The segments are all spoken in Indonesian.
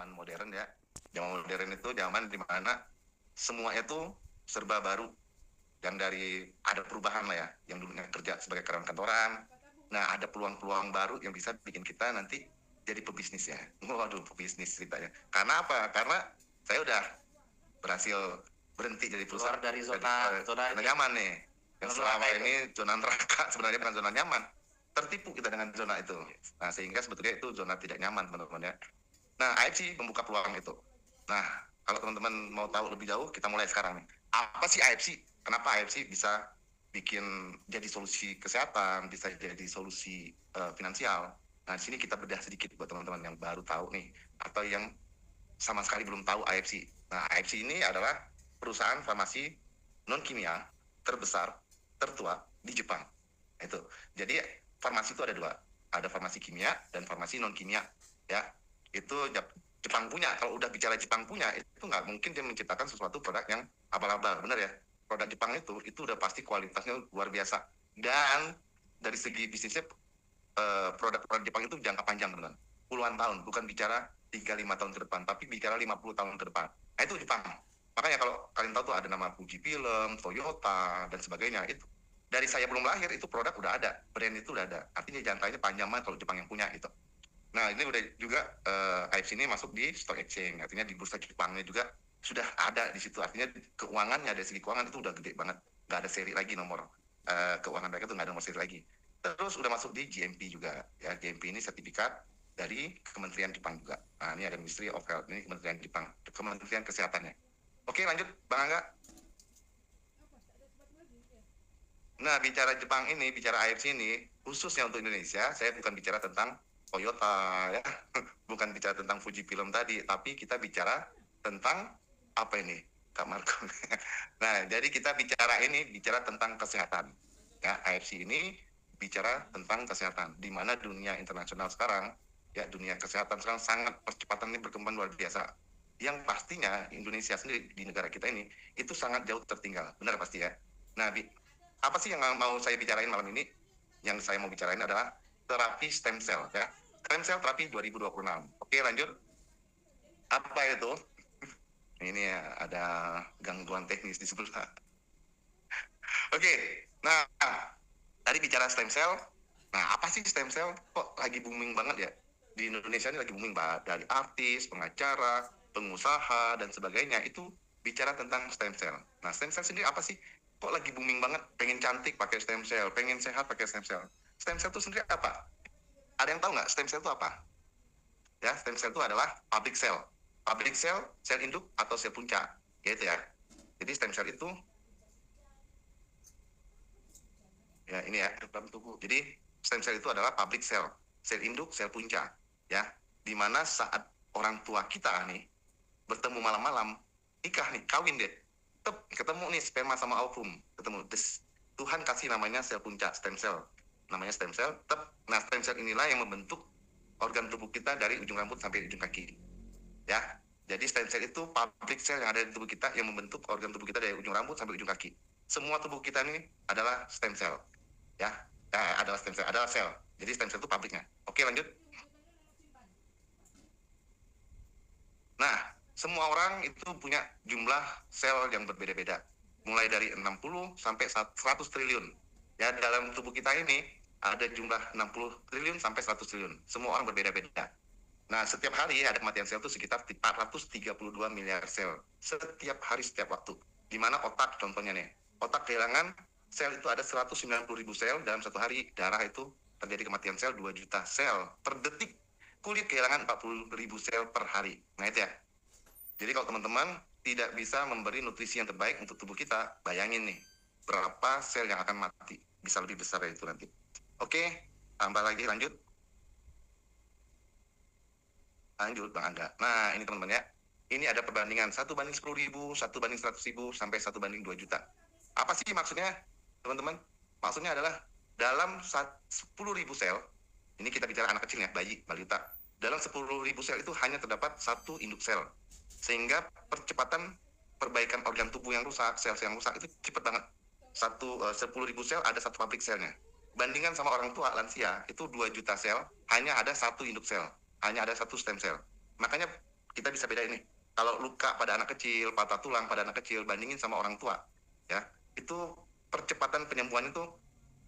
modern ya. Zaman modern itu zaman di mana semua itu serba baru, yang dari ada perubahan lah ya, yang dulunya kerja sebagai karyawan kantoran. Nah, ada peluang-peluang baru yang bisa bikin kita nanti jadi pebisnis ya. Waduh, pebisnis ceritanya. Karena apa? Karena saya udah berhasil berhenti jadi perusahaan dari zona nyaman nih. Yang selama ini zona neraka, sebenarnya bukan zona nyaman. Tertipu kita dengan zona itu. Nah, sehingga sebetulnya itu zona tidak nyaman, teman-teman ya. Nah, AFC membuka peluang itu. Nah, kalau teman-teman mau tahu lebih jauh, kita mulai sekarang nih. Apa sih AFC? Kenapa AFC bisa bikin jadi solusi kesehatan, bisa jadi solusi finansial? Nah, di sini kita bedah sedikit buat teman-teman yang baru tahu nih, atau yang sama sekali belum tahu AFC. Nah, AFC ini adalah perusahaan farmasi non kimia terbesar, tertua di Jepang. Itu. Jadi farmasi itu ada dua, ada farmasi kimia dan farmasi non kimia. Ya, itu Jepang punya. Kalau udah bicara Jepang punya, itu nggak mungkin dia menciptakan sesuatu produk yang abal-abal, benar ya? Produk Jepang itu udah pasti kualitasnya luar biasa. Dan dari segi bisnisnya, produk-produk Jepang itu jangka panjang, benar. Puluhan tahun, bukan bicara 3-5 tahun ke depan, tapi bicara 50 tahun ke depan. Nah, itu Jepang. Makanya kalau kalian tahu tuh ada nama Fuji Film, Toyota, dan sebagainya. Itu dari saya belum lahir, itu produk udah ada. Brand itu udah ada. Artinya jangkanya panjang banget kalau Jepang yang punya gitu. Nah, ini udah juga AFC ini masuk di stock exchange. Artinya di bursa Jepangnya juga sudah ada di situ. Artinya keuangannya, dari segi keuangan itu udah gede banget. Nggak ada seri lagi nomor. Keuangan mereka tuh nggak ada nomor seri lagi. Terus udah masuk di GMP juga. Ya, GMP ini sertifikat dari Kementerian Jepang juga. Nah, ini ada Ministry of Health. Ini Kementerian Jepang. Kementerian Kesehatannya. Oke, lanjut Bang Angga. Nah, bicara Jepang ini, bicara AFC ini, khususnya untuk Indonesia, saya bukan bicara tentang Toyota, ya. Bukan bicara tentang Fuji Film tadi, tapi kita bicara tentang apa ini, Kak Marco? Nah, jadi kita bicara tentang kesehatan. Ya, AFC ini bicara tentang kesehatan, di mana dunia internasional sekarang, ya dunia kesehatan sekarang sangat percepatannya berkembang luar biasa. Yang pastinya Indonesia sendiri di negara kita ini itu sangat jauh tertinggal, benar pasti ya. Nah, apa sih yang mau saya bicarain malam ini? Yang saya mau bicarain adalah terapi stem cell ya. Stem cell terapi 2026. Oke, lanjut. Apa itu? Ini ya, ada gangguan teknis di sebelah. Oke, nah tadi bicara stem cell. Nah, apa sih stem cell? Kok lagi booming banget ya? Di Indonesia ini lagi booming banget. Dari artis, pengacara, pengusaha, dan sebagainya. Itu bicara tentang stem cell. Nah, stem cell sendiri apa sih? Kok lagi booming banget? Pengen cantik pakai stem cell, pengen sehat pakai stem cell. Stem cell itu sendiri apa? Ada yang tahu nggak stem cell itu apa? Ya, stem cell itu adalah public cell. Public cell, sel induk atau sel punca. Gitu ya. Jadi stem cell itu, ya ini ya, dalam tubuh. Jadi stem cell itu adalah public cell, sel induk, sel punca. Ya, dimana saat orang tua kita nih bertemu malam-malam, nikah nih, kawin deh. Ketemu nih sperma sama ovum, ketemu. Tuhan kasih namanya sel punca, stem cell. Namanya stem cell. Nah, stem cell inilah yang membentuk organ tubuh kita dari ujung rambut sampai ujung kaki. Ya, jadi stem cell itu public cell yang ada di tubuh kita yang membentuk organ tubuh kita dari ujung rambut sampai ujung kaki. Semua tubuh kita ini adalah stem cell. Ya, adalah stem cell, adalah sel. Jadi stem cell itu publiknya. Oke, lanjut. Nah, semua orang itu punya jumlah sel yang berbeda-beda. Mulai dari 60 sampai 100 triliun. Ya, dalam tubuh kita ini ada jumlah 60 triliun sampai 100 triliun. Semua orang berbeda-beda. Nah, setiap hari ada kematian sel itu sekitar 432 miliar sel. Setiap hari, setiap waktu. Di mana otak contohnya nih. Otak kehilangan sel itu ada 190 ribu sel dalam satu hari. Darah itu terjadi kematian sel 2 juta sel per detik. Kulit kehilangan 40 ribu sel per hari. Nah, itu ya. Jadi kalau teman-teman tidak bisa memberi nutrisi yang terbaik untuk tubuh kita, bayangin nih, berapa sel yang akan mati. Bisa lebih besar dari itu nanti. Oke, tambah lagi, lanjut. Lanjut, Bang Angga. Nah, ini teman-teman ya. Ini ada perbandingan 1/10.000, 1/100.000, sampai 1/2 juta. Apa sih maksudnya, teman-teman? Maksudnya adalah dalam 10.000 sel, ini kita bicara anak kecil ya, bayi, balita. Dalam 10.000 sel itu hanya terdapat satu induk sel. Sehingga percepatan perbaikan organ tubuh yang rusak, sel-sel yang rusak itu cepat banget. 10.000 sel ada satu pabrik selnya. Bandingkan sama orang tua lansia, itu 2 juta sel, hanya ada satu induk sel. Hanya ada satu stem cell. Makanya bisa beda ini. Kalau luka pada anak kecil, patah tulang pada anak kecil, bandingin sama orang tua, ya, itu percepatan penyembuhan itu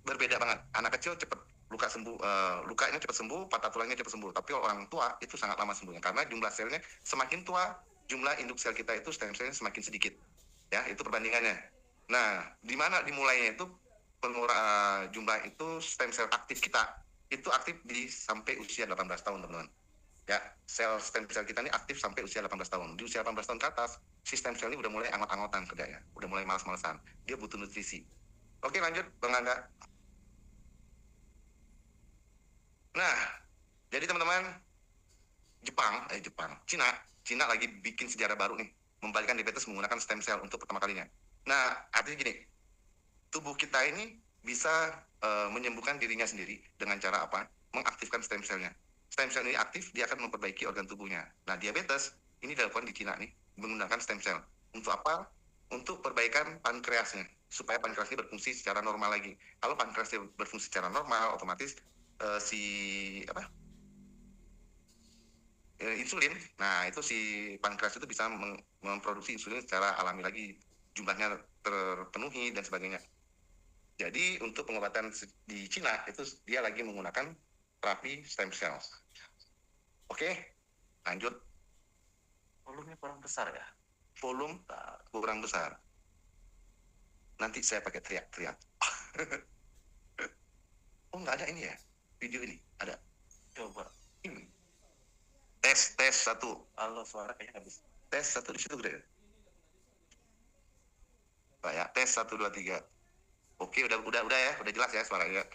berbeda banget. Anak kecil cepat luka sembuh, lukanya cepat sembuh, patah tulangnya cepat sembuh. Tapi orang tua itu sangat lama sembuhnya karena jumlah selnya semakin tua, jumlah induk sel kita itu stem selnya semakin sedikit. Ya, itu perbandingannya. Nah, di mana dimulainya itu jumlah itu stem sel aktif kita itu aktif di sampai usia 18 tahun, teman-teman. Ya, sel stem sel kita ini aktif sampai usia 18 tahun. Di usia 18 tahun ke atas, si stem sel ini udah mulai angot-angotan kerjanya, udah mulai malas-malasan. Dia butuh nutrisi. Oke, lanjut, Bang Angga. Nah, jadi teman-teman, Cina lagi bikin sejarah baru nih, membalikkan diabetes menggunakan stem cell untuk pertama kalinya. Nah, artinya gini, tubuh kita ini bisa menyembuhkan dirinya sendiri dengan cara apa? Mengaktifkan stem cell-nya. Stem cell ini aktif, dia akan memperbaiki organ tubuhnya. Nah, diabetes ini dilakukan di Cina nih, menggunakan stem cell. Untuk apa? Untuk perbaikan pankreasnya, supaya pankreasnya berfungsi secara normal lagi. Kalau pankreasnya berfungsi secara normal, otomatis si apa? Insulin. Nah, itu si pankreas itu bisa memproduksi insulin secara alami lagi, jumlahnya terpenuhi dan sebagainya. Jadi untuk pengobatan di Cina itu dia lagi menggunakan terapi stem cell. Oke, lanjut. Volumenya kurang besar ya? Volume kurang besar. Nanti saya pakai teriak-teriak. Oh, nggak ada ini ya? Video ini ada. Coba. Ini. Tes satu. Halo, suara kayaknya habis. Tes satu di situ gede. Pak ya, tes 1 2 3. Oke, udah ya, udah jelas ya suaranya.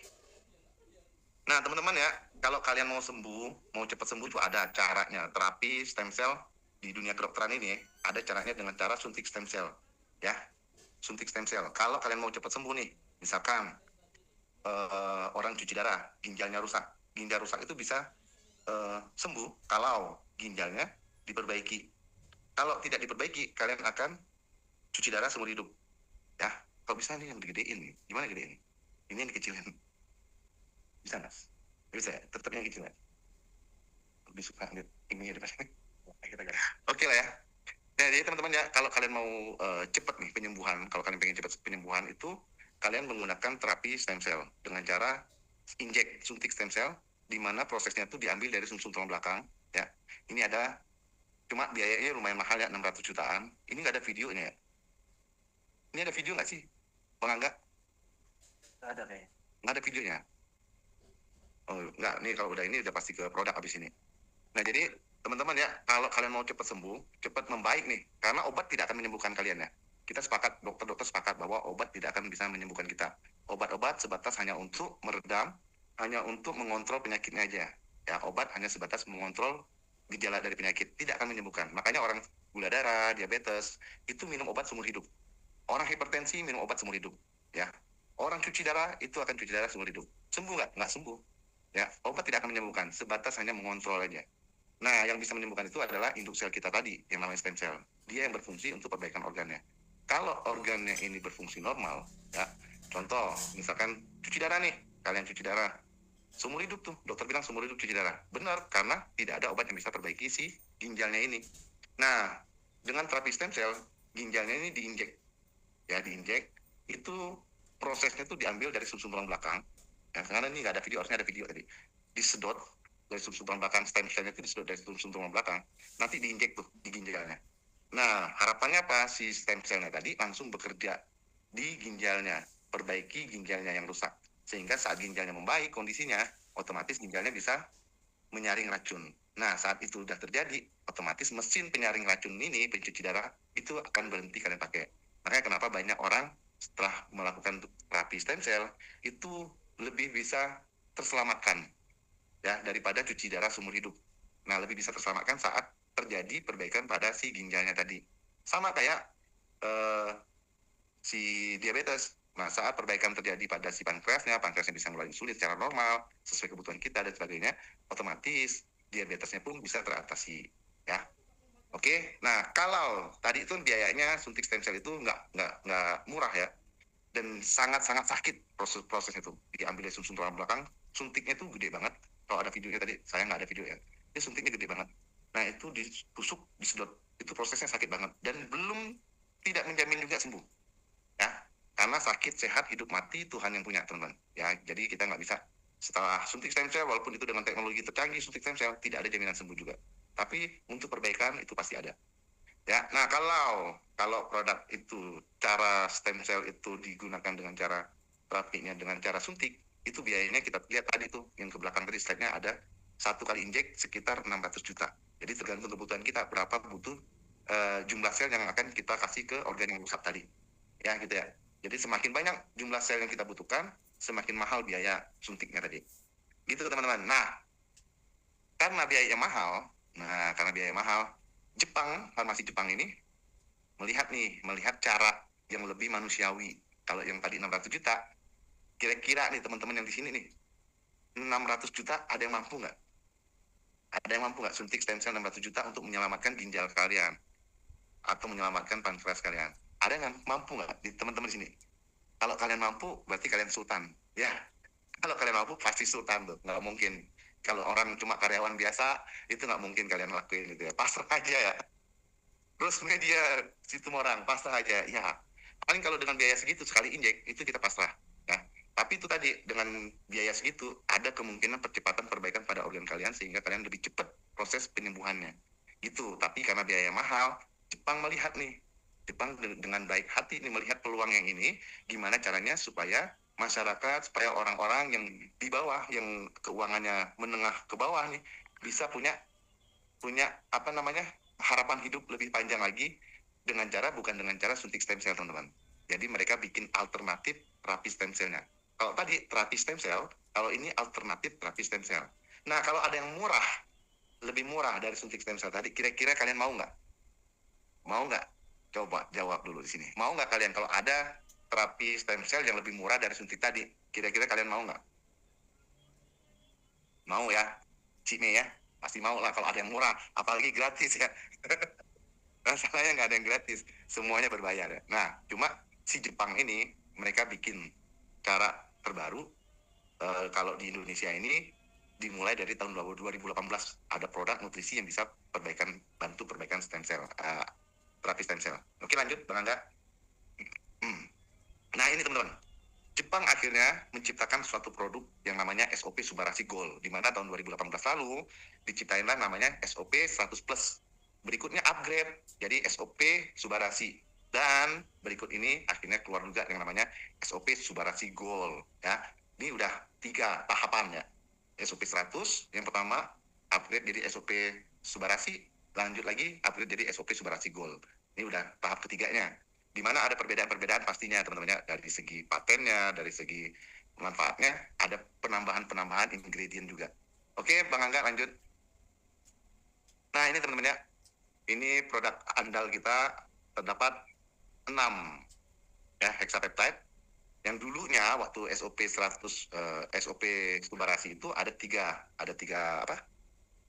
Nah, teman-teman ya, kalau kalian mau sembuh, mau cepat sembuh itu ada caranya. Terapi stem cell di dunia kedokteran ini ada caranya dengan cara suntik stem cell. Ya, suntik stem cell. Kalau kalian mau cepat sembuh nih, misalkan orang cuci darah, ginjalnya rusak. Ginjal rusak itu bisa sembuh kalau ginjalnya diperbaiki. Kalau tidak diperbaiki, kalian akan cuci darah seumur hidup. Ya, kalau bisa ini yang digedein nih. Gimana gedein? Ini yang dikecilin. Bisa nggak? Bisa ya? Tetap yang kecil ya? Lebih suka lihat ini ya depan. Oke lah ya. Nah, jadi teman-teman ya, kalau kalian mau cepat nih penyembuhan, kalau kalian pengen cepat penyembuhan itu, kalian menggunakan terapi stem cell dengan cara injek suntik stem cell, di mana prosesnya itu diambil dari sumsum tulang belakang. Ya, ini ada, cuma biayanya lumayan mahal ya, 600 jutaan. Ini nggak ada videonya ya. Ini ada video nggak sih, Bang Angga? Nggak ada kayaknya. Nggak ada videonya. Oh, nggak. Nih kalau udah ini udah pasti ke produk habis ini. Nah, jadi teman-teman ya, kalau kalian mau cepat sembuh, cepat membaik nih, karena obat tidak akan menyembuhkan kalian ya. Kita sepakat, dokter-dokter sepakat bahwa obat tidak akan bisa menyembuhkan kita. Obat-obat sebatas hanya untuk meredam, hanya untuk mengontrol penyakitnya aja. Ya, obat hanya sebatas mengontrol gejala dari penyakit, tidak akan menyembuhkan. Makanya orang gula darah, diabetes, itu minum obat seumur hidup. Orang hipertensi minum obat seumur hidup. Ya, orang cuci darah itu akan cuci darah seumur hidup. Sembuh nggak? Nggak sembuh. Ya, obat tidak akan menyembuhkan, sebatas hanya mengontrol aja. Nah, yang bisa menyembuhkan itu adalah induk sel kita tadi, yang namanya stem cell. Dia yang berfungsi untuk perbaikan organnya. Kalau organnya ini berfungsi normal, ya, contoh, misalkan cuci darah nih, kalian cuci darah, seumur hidup tuh, dokter bilang seumur hidup cuci darah. Benar, karena tidak ada obat yang bisa perbaiki si ginjalnya ini. Nah, dengan terapi stem cell, ginjalnya ini diinjek. Ya, diinjek, itu prosesnya tuh diambil dari sumsum tulang belakang. Ya, karena ini nggak ada video, harusnya ada video tadi. Disedot dari sumsum tulang belakang, stem cell-nya itu disedot dari sumsum tulang belakang, nanti diinjek tuh di ginjalnya. Nah, harapannya apa? Si stem cell-nya tadi langsung bekerja di ginjalnya, perbaiki ginjalnya yang rusak. Sehingga saat ginjalnya membaik kondisinya, otomatis ginjalnya bisa menyaring racun. Nah, saat itu sudah terjadi, otomatis mesin penyaring racun ini, pencuci darah, itu akan berhenti kalian pakai. Makanya kenapa banyak orang setelah melakukan terapi stem cell, itu lebih bisa terselamatkan ya daripada cuci darah seumur hidup. Nah, lebih bisa terselamatkan saat terjadi perbaikan pada si ginjalnya tadi. Sama kayak si diabetes. Nah, saat perbaikan terjadi pada si pankreasnya bisa ngeluarin insulin secara normal, sesuai kebutuhan kita dan sebagainya, otomatis diabetesnya pun bisa teratasi. Ya, oke. Nah, kalau tadi itu biayanya suntik stem cell itu nggak murah ya, dan sangat-sangat sakit prosesnya itu. Diambil dari sumsum tulang belakang, suntiknya itu gede banget. Kalau ada videonya tadi, saya nggak ada video ya. Ini suntiknya gede banget. Nah itu ditusuk, disedot, itu prosesnya sakit banget dan belum tidak menjamin juga sembuh, ya. Karena sakit sehat hidup mati Tuhan yang punya, teman-teman. Ya, jadi kita nggak bisa setelah suntik stem cell, walaupun itu dengan teknologi tercanggih suntik stem cell, tidak ada jaminan sembuh juga. Tapi untuk perbaikan itu pasti ada. Ya, nah kalau produk itu cara stem cell itu digunakan dengan cara terapinya dengan cara suntik, itu biayanya kita lihat tadi tuh yang ke belakang tadi slide-nya ada satu kali injek sekitar 600 juta. Jadi tergantung kebutuhan kita berapa butuh jumlah sel yang akan kita kasih ke organ yang rusak tadi. Ya gitu ya. Jadi semakin banyak jumlah sel yang kita butuhkan, semakin mahal biaya suntiknya tadi. Gitu teman-teman. Nah, karena biaya mahal, farmasi Jepang ini melihat cara yang lebih manusiawi. Kalau yang tadi 600 juta, kira-kira nih teman-teman yang di sini nih, 600 juta ada yang mampu nggak? Ada yang mampu nggak suntik stem cell 600 juta untuk menyelamatkan ginjal kalian? Atau menyelamatkan pankreas kalian? Ada yang mampu nggak di teman-teman di sini? Kalau kalian mampu, berarti kalian sultan. Ya, kalau kalian mampu, pasti sultan tuh. Nggak mungkin. Kalau orang cuma karyawan biasa, itu nggak mungkin kalian lakuin gitu ya. Pasrah aja ya. Terus media situ orang pasrah aja ya, paling kalau dengan biaya segitu sekali injek itu kita pasrah ya. Tapi itu tadi dengan biaya segitu ada kemungkinan percepatan perbaikan pada organ kalian sehingga kalian lebih cepat proses penyembuhannya gitu. Tapi karena biaya mahal, Jepang dengan baik hati ini melihat peluang yang ini, gimana caranya supaya masyarakat, supaya orang-orang yang di bawah, yang keuangannya menengah ke bawah nih, bisa punya punya apa namanya harapan hidup lebih panjang lagi bukan dengan cara suntik stem cell, teman-teman. Jadi mereka bikin alternatif terapi stem cellnya. Kalau tadi terapi stem cell, kalau ini alternatif terapi stem cell. Nah kalau ada yang lebih murah dari suntik stem cell tadi, kira-kira kalian mau nggak? Mau nggak? Coba jawab dulu di sini. Mau nggak kalian kalau ada terapi stem cell yang lebih murah dari suntik tadi? Kira-kira kalian mau nggak? Mau ya? Cime ya? Pasti mau lah kalau ada yang murah. Apalagi gratis ya. Masalahnya nggak ada yang gratis, semuanya berbayar ya. Nah, cuma si Jepang ini mereka bikin cara terbaru. Kalau di Indonesia ini dimulai dari tahun 2018 ada produk nutrisi yang bisa bantu perbaikan stem cell, terapi stem cell. Oke lanjut, Bang Angga. Nah ini teman-teman, Jepang akhirnya menciptakan suatu produk yang namanya SOP Subarasi Gold, di mana tahun 2018 lalu diciptainlah namanya SOP 100 Plus. Berikutnya upgrade jadi SOP Subarasi, dan berikut ini akhirnya keluar juga yang namanya SOP Subarasi Gold ya. Ini udah 3 tahapan ya. SOP 100 yang pertama upgrade jadi SOP Subarasi, lanjut lagi upgrade jadi SOP Subarasi Gold. Ini udah tahap ketiganya, di mana ada perbedaan-perbedaan pastinya teman-teman ya, dari segi patennya, dari segi manfaatnya, ada penambahan ingredient juga. Oke, Bang Angga lanjut. Nah ini teman-teman ya, ini produk andal kita, terdapat 6 ya hexapeptide yang dulunya waktu SOP 100 SOP Subarasi itu ada tiga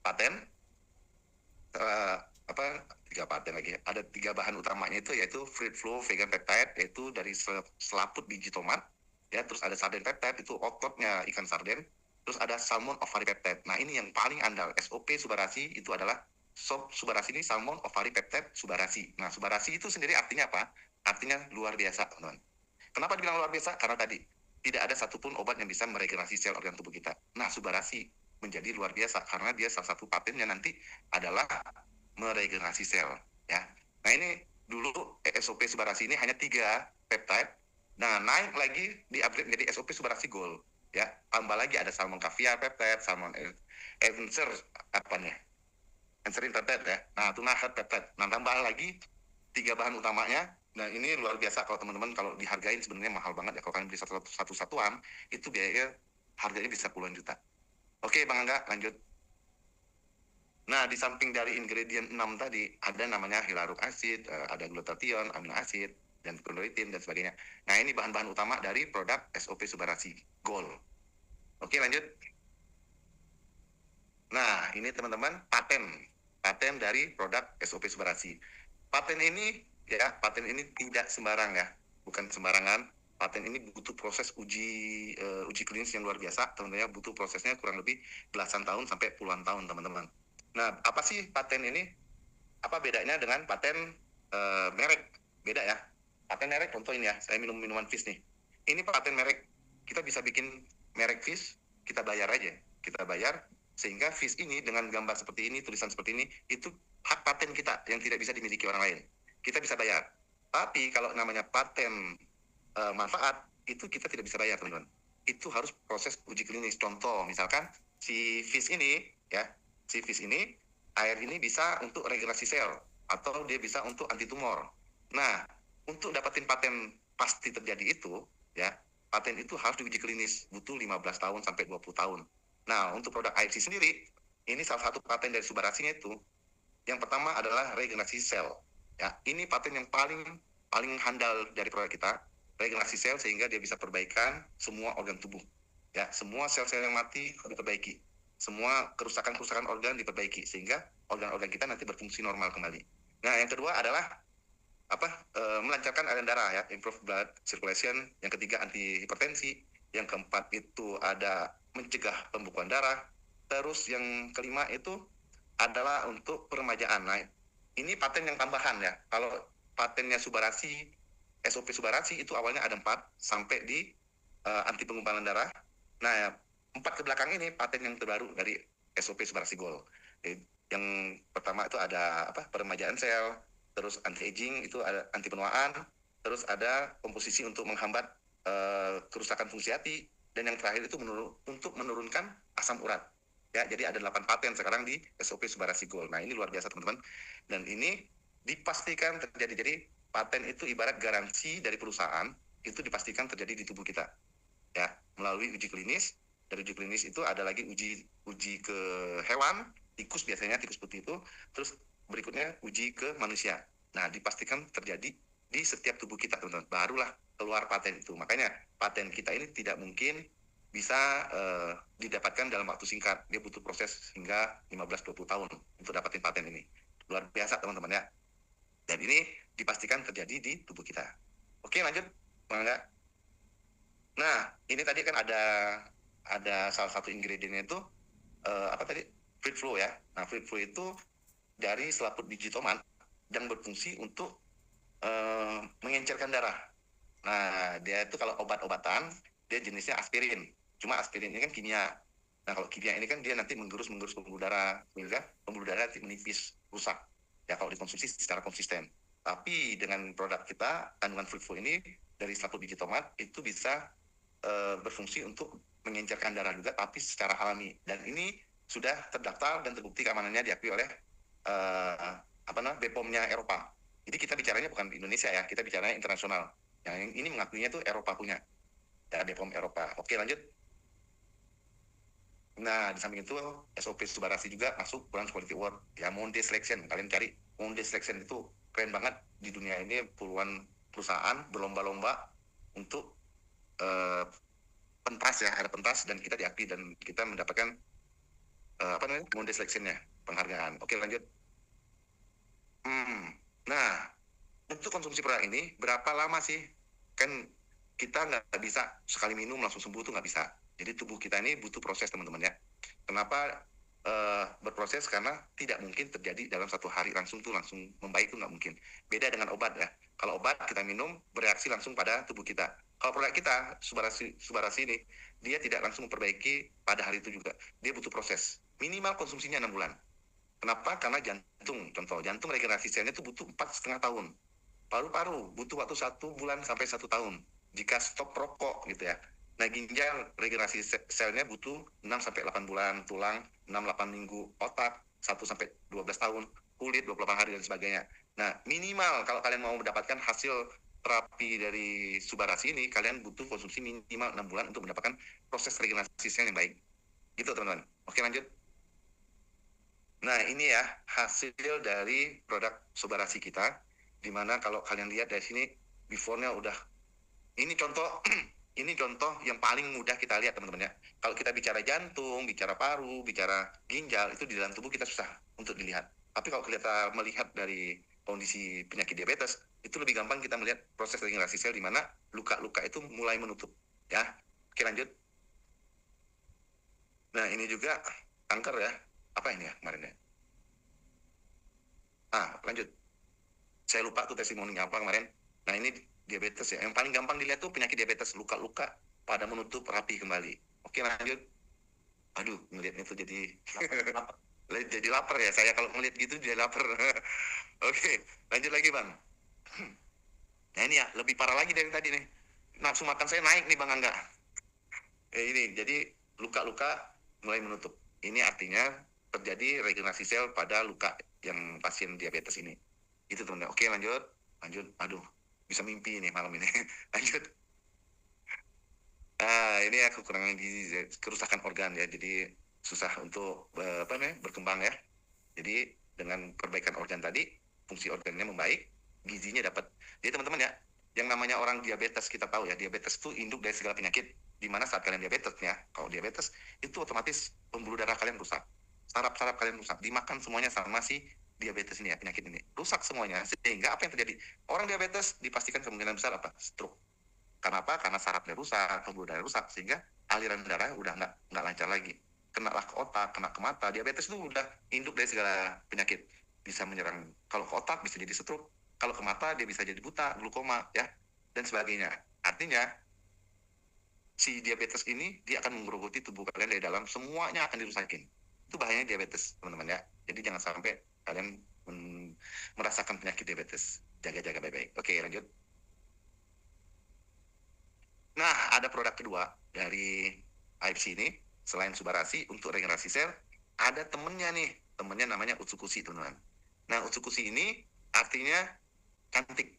paten, uh, tiga paten lagi. Ada 3 bahan utamanya itu yaitu fruit flow vegan peptide, yaitu dari selaput biji tomat ya. Terus ada sarden peptide, itu ototnya ikan sarden. Terus ada salmon ovary peptide. Nah ini yang paling andal SOP Subarasi itu adalah sop Subarasi ini salmon ovary peptide Subarasi. Nah Subarasi itu sendiri artinya apa? Artinya luar biasa, teman-teman. Kenapa dibilang luar biasa? Karena tadi tidak ada satupun obat yang bisa meregenerasi sel organ tubuh kita. Nah Subarasi menjadi luar biasa karena dia salah satu patennya nanti adalah meregenerasi sel ya. Nah ini dulu SOP Subarasi ini hanya 3 peptide. Nah naik lagi di upgrade menjadi SOP Subarasi Gold ya. Tambah lagi ada salmon caviar peptide, salmon Evancer Enserin peptide ya. Nah tuna heart peptide. Nah tambah lagi 3 bahan utamanya. Nah ini luar biasa, kalau teman-teman kalau dihargain sebenarnya mahal banget ya. Kalau kalian beli satu satuan itu biayanya harganya bisa puluhan juta. Oke Bang Angga lanjut. Nah, di samping dari ingredient 6 tadi, ada namanya hyaluronic acid, ada glutathione, amino acid, dan chondroitin, dan sebagainya. Nah, ini bahan-bahan utama dari produk SOP Subarasi Gold. Oke, lanjut. Nah, ini teman-teman, paten dari produk SOP Subarasi. Paten ini tidak sembarang ya, bukan sembarangan. Paten ini butuh proses uji klinis yang luar biasa, teman-teman ya. Butuh prosesnya kurang lebih belasan tahun sampai puluhan tahun, teman-teman. Nah, apa sih paten ini? Apa bedanya dengan paten merek? Beda ya. Paten merek contoh ini ya, saya minum minuman Fizz nih. Ini paten merek. Kita bisa bikin merek Fizz, kita bayar aja. Kita bayar sehingga Fizz ini dengan gambar seperti ini, tulisan seperti ini, itu hak paten kita yang tidak bisa dimiliki orang lain. Kita bisa bayar. Tapi kalau namanya paten manfaat, itu kita tidak bisa bayar, teman-teman. Itu harus proses uji klinis. Contoh, misalkan si Fizz ini, ya, si Fizz ini, air ini bisa untuk regenerasi sel, atau dia bisa untuk anti tumor. Nah, untuk dapatin paten pasti terjadi itu, ya, paten itu harus diuji klinis, butuh 15 tahun sampai 20 tahun. Nah, untuk produk AFC sendiri, ini salah satu paten dari Subarasinya itu, yang pertama adalah regenerasi sel. Ya, ini paten yang paling handal dari produk kita, regenerasi sel sehingga dia bisa perbaikan semua organ tubuh. Ya, semua sel-sel yang mati diperbaiki. Semua kerusakan-kerusakan organ diperbaiki sehingga organ-organ kita nanti berfungsi normal kembali. Nah, yang kedua adalah melancarkan aliran darah ya, improve blood circulation. Yang ketiga anti hipertensi. Yang keempat itu ada mencegah pembekuan darah. Terus yang kelima itu adalah untuk peremajaan. Nah, ini paten yang tambahan ya. Kalau patennya Subarasi, SOP Subarasi itu awalnya ada 4 sampai di anti penggumpalan darah. Nah, 4 ke belakang ini paten yang terbaru dari SOP Subarasi Gold. Yang pertama itu ada peremajaan sel, terus anti aging itu ada anti penuaan, terus ada komposisi untuk menghambat kerusakan fungsi hati, dan yang terakhir itu untuk menurunkan asam urat. Ya, jadi ada 8 paten sekarang di SOP Subarasi Gold. Nah, ini luar biasa teman-teman. Dan ini dipastikan terjadi. Jadi paten itu ibarat garansi dari perusahaan, itu dipastikan terjadi di tubuh kita. Ya, melalui uji klinis. Dari uji klinis itu ada lagi uji ke hewan, tikus biasanya, tikus putih itu. Terus berikutnya uji ke manusia. Nah, dipastikan terjadi di setiap tubuh kita, teman-teman. Barulah keluar paten itu. Makanya paten kita ini tidak mungkin bisa didapatkan dalam waktu singkat. Dia butuh proses hingga 15-20 tahun untuk dapatin paten ini. Luar biasa, teman-teman ya. Dan ini dipastikan terjadi di tubuh kita. Oke, lanjut. Mangga. Nah, ini tadi kan ada salah satu ingredientnya itu apa tadi? Fruit flow ya. Nah, fruit flow itu dari selaput biji tomat yang berfungsi untuk mengencerkan darah. Nah, dia itu kalau obat-obatan, dia jenisnya aspirin. Cuma aspirin ini kan kimia. Nah, kalau kimia ini kan dia nanti menggerus pembuluh darah, sehingga pembuluh darah menipis, rusak. Ya, kalau dikonsumsi secara konsisten. Tapi dengan produk kita, kandungan fruit flow ini dari selaput biji tomat itu bisa berfungsi untuk mengencerkan darah juga, tapi secara alami. Dan ini sudah terdaftar dan terbukti keamanannya diakui oleh BPOM-nya Eropa. Jadi kita bicaranya bukan di Indonesia ya, kita bicaranya internasional. Yang ini mengakuinya itu Eropa punya. Ya, BPOM Eropa. Oke, lanjut. Nah, di samping itu SOP Subarasi juga masuk Brand Quality Award. Ya, Monde Selection. Kalian cari Monde Selection itu keren banget. Di dunia ini puluhan perusahaan berlomba-lomba untuk pentas ya, ada pentas dan kita diakui dan kita mendapatkan Monde Selection-nya, penghargaan. Oke, lanjut. Nah, untuk konsumsi produk ini berapa lama sih? Kan kita nggak bisa sekali minum langsung sembuh tuh nggak bisa. Jadi tubuh kita ini butuh proses, teman-teman ya. Kenapa berproses? Karena tidak mungkin terjadi dalam 1 hari langsung membaik tuh nggak mungkin. Beda dengan obat ya. Kalau obat kita minum bereaksi langsung pada tubuh kita. Kalau produk kita Subarasi ini, dia tidak langsung memperbaiki pada hari itu juga. Dia butuh proses. Minimal konsumsinya 6 bulan. Kenapa? Karena jantung regenerasi selnya itu butuh 4,5 tahun. Paru-paru butuh waktu 1 bulan sampai 1 tahun. Jika stop rokok gitu ya. Nah, ginjal regenerasi selnya butuh 6 sampai 8 bulan, tulang 6-8 minggu, otak 1 sampai 12 tahun, kulit 28 hari dan sebagainya. Nah, minimal kalau kalian mau mendapatkan hasil terapi dari Subarasi ini, kalian butuh konsumsi minimal 6 bulan untuk mendapatkan proses regenerasi sel yang baik. Gitu, teman-teman. Oke, lanjut. Nah, ini ya hasil dari produk Subarasi kita, dimana kalau kalian lihat dari sini before-nya udah, ini contoh ini contoh yang paling mudah kita lihat, teman-teman ya. Kalau kita bicara jantung, bicara paru, bicara ginjal, itu di dalam tubuh kita susah untuk dilihat. Tapi kalau kita melihat dari kondisi penyakit diabetes, itu lebih gampang kita melihat proses regenerasi sel di mana luka-luka itu mulai menutup ya. Oke, lanjut. Nah, ini juga kanker ya. Apa ini ya kemarin ya? Lanjut. Saya lupa tuh testimoninya apa kemarin. Nah, ini diabetes ya. Yang paling gampang dilihat tuh penyakit diabetes, luka-luka pada menutup rapi kembali. Oke, lanjut. Aduh, ngelihatnya tuh jadi Lapar. jadi lapar ya. Saya kalau ngeliat gitu jadi lapar. Oke, lanjut lagi Bang. Nah ini ya, lebih parah lagi dari tadi nih. Nafsu makan saya naik nih Bang Angga. Ini, jadi luka-luka mulai menutup. Ini artinya terjadi regenerasi sel pada luka yang pasien diabetes ini. Itu teman-teman. Oke, lanjut. Lanjut. Aduh, bisa mimpi nih malam ini. Lanjut. Ini ya kekurangan gizi, kerusakan organ ya. Jadi susah untuk berkembang ya. Jadi dengan perbaikan organ tadi, fungsi organnya membaik, gizinya dapat. Jadi teman-teman ya, yang namanya orang diabetes kita tahu ya, diabetes itu induk dari segala penyakit. Di mana saat kalian diabetesnya, kalau diabetes itu otomatis pembuluh darah kalian rusak, saraf-saraf kalian rusak, dimakan semuanya sama si diabetes ini ya, penyakit ini rusak semuanya. Sehingga apa yang terjadi? Orang diabetes dipastikan kemungkinan besar apa? Stroke. Karena apa? Karena sarafnya rusak, pembuluh darah rusak, sehingga aliran darah udah nggak lancar lagi. Kenalah ke otak, kena ke mata. Diabetes itu udah induk dari segala penyakit. Bisa menyerang, kalau ke otak bisa jadi stroke, kalau ke mata dia bisa jadi buta, glukoma, ya, dan sebagainya. Artinya, si diabetes ini dia akan menggerogoti tubuh kalian dari dalam, semuanya akan dirusakin. Itu bahayanya diabetes, teman-teman ya. Jadi jangan sampai kalian merasakan penyakit diabetes. Jaga-jaga baik-baik. Oke, lanjut. Nah, ada produk kedua dari AFC ini, selain Subarasi untuk regenerasi sel, ada temennya nih, temennya namanya Utsukushi, teman-teman. Nah, Utsukushi ini artinya cantik.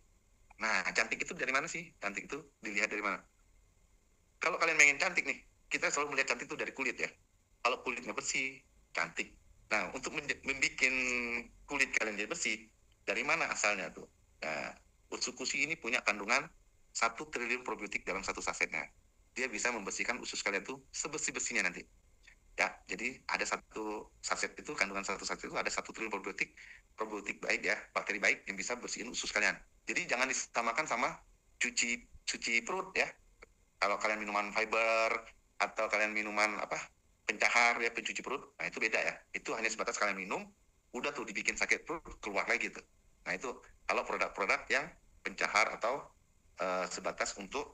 Nah, cantik itu dari mana sih? Cantik itu dilihat dari mana? Kalau kalian pengen cantik nih, kita selalu melihat cantik itu dari kulit ya. Kalau kulitnya bersih, cantik. Nah, untuk membuat kulit kalian jadi bersih, dari mana asalnya tuh? Nah, Utsukushi ini punya kandungan 1 triliun probiotik dalam satu sasetnya. Dia bisa membersihkan usus kalian tuh sebersih-bersihnya nanti. Ya, jadi ada satu saset itu, kandungan satu saset itu ada 1 triliun probiotik, probiotik baik ya, bakteri baik yang bisa bersihin usus kalian. Jadi jangan disamakan sama cuci cuci perut ya. Kalau kalian minuman fiber atau kalian minuman apa pencahar ya, pencuci perut, nah itu beda ya. Itu hanya sebatas kalian minum, udah tuh dibikin sakit perut, keluar lagi tuh. Nah itu kalau produk-produk yang pencahar atau sebatas untuk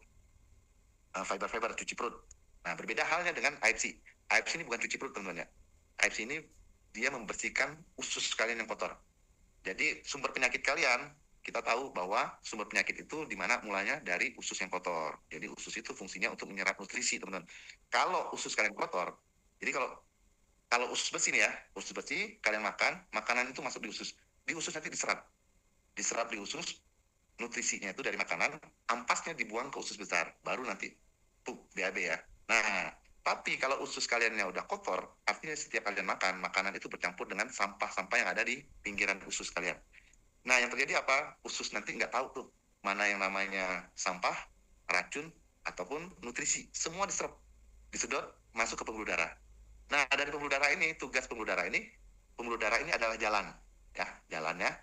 fiber-fiber cuci perut. Nah berbeda halnya dengan AFC. AFC ini bukan cuci perut teman-teman ya. AFC ini dia membersihkan usus kalian yang kotor. Jadi sumber penyakit kalian, kita tahu bahwa sumber penyakit itu di mana mulanya dari usus yang kotor. Jadi usus itu fungsinya untuk menyerap nutrisi, teman-teman. Kalau usus kalian kotor, jadi kalau usus bersih nih ya, usus bersih, kalian makan, makanan itu masuk di usus. Di usus nanti diserap di usus, nutrisinya itu dari makanan, ampasnya dibuang ke usus besar, baru nanti tuh BAB ya. Nah, tapi kalau usus kaliannya udah kotor, artinya setiap kalian makan, makanan itu bercampur dengan sampah-sampah yang ada di pinggiran usus kalian. Nah, yang terjadi apa? Usus nanti nggak tahu tuh mana yang namanya sampah, racun, ataupun nutrisi. Semua diserap, disedot, masuk ke pembuluh darah. Nah, dari pembuluh darah ini, tugas pembuluh darah ini adalah jalan. Ya, jalannya.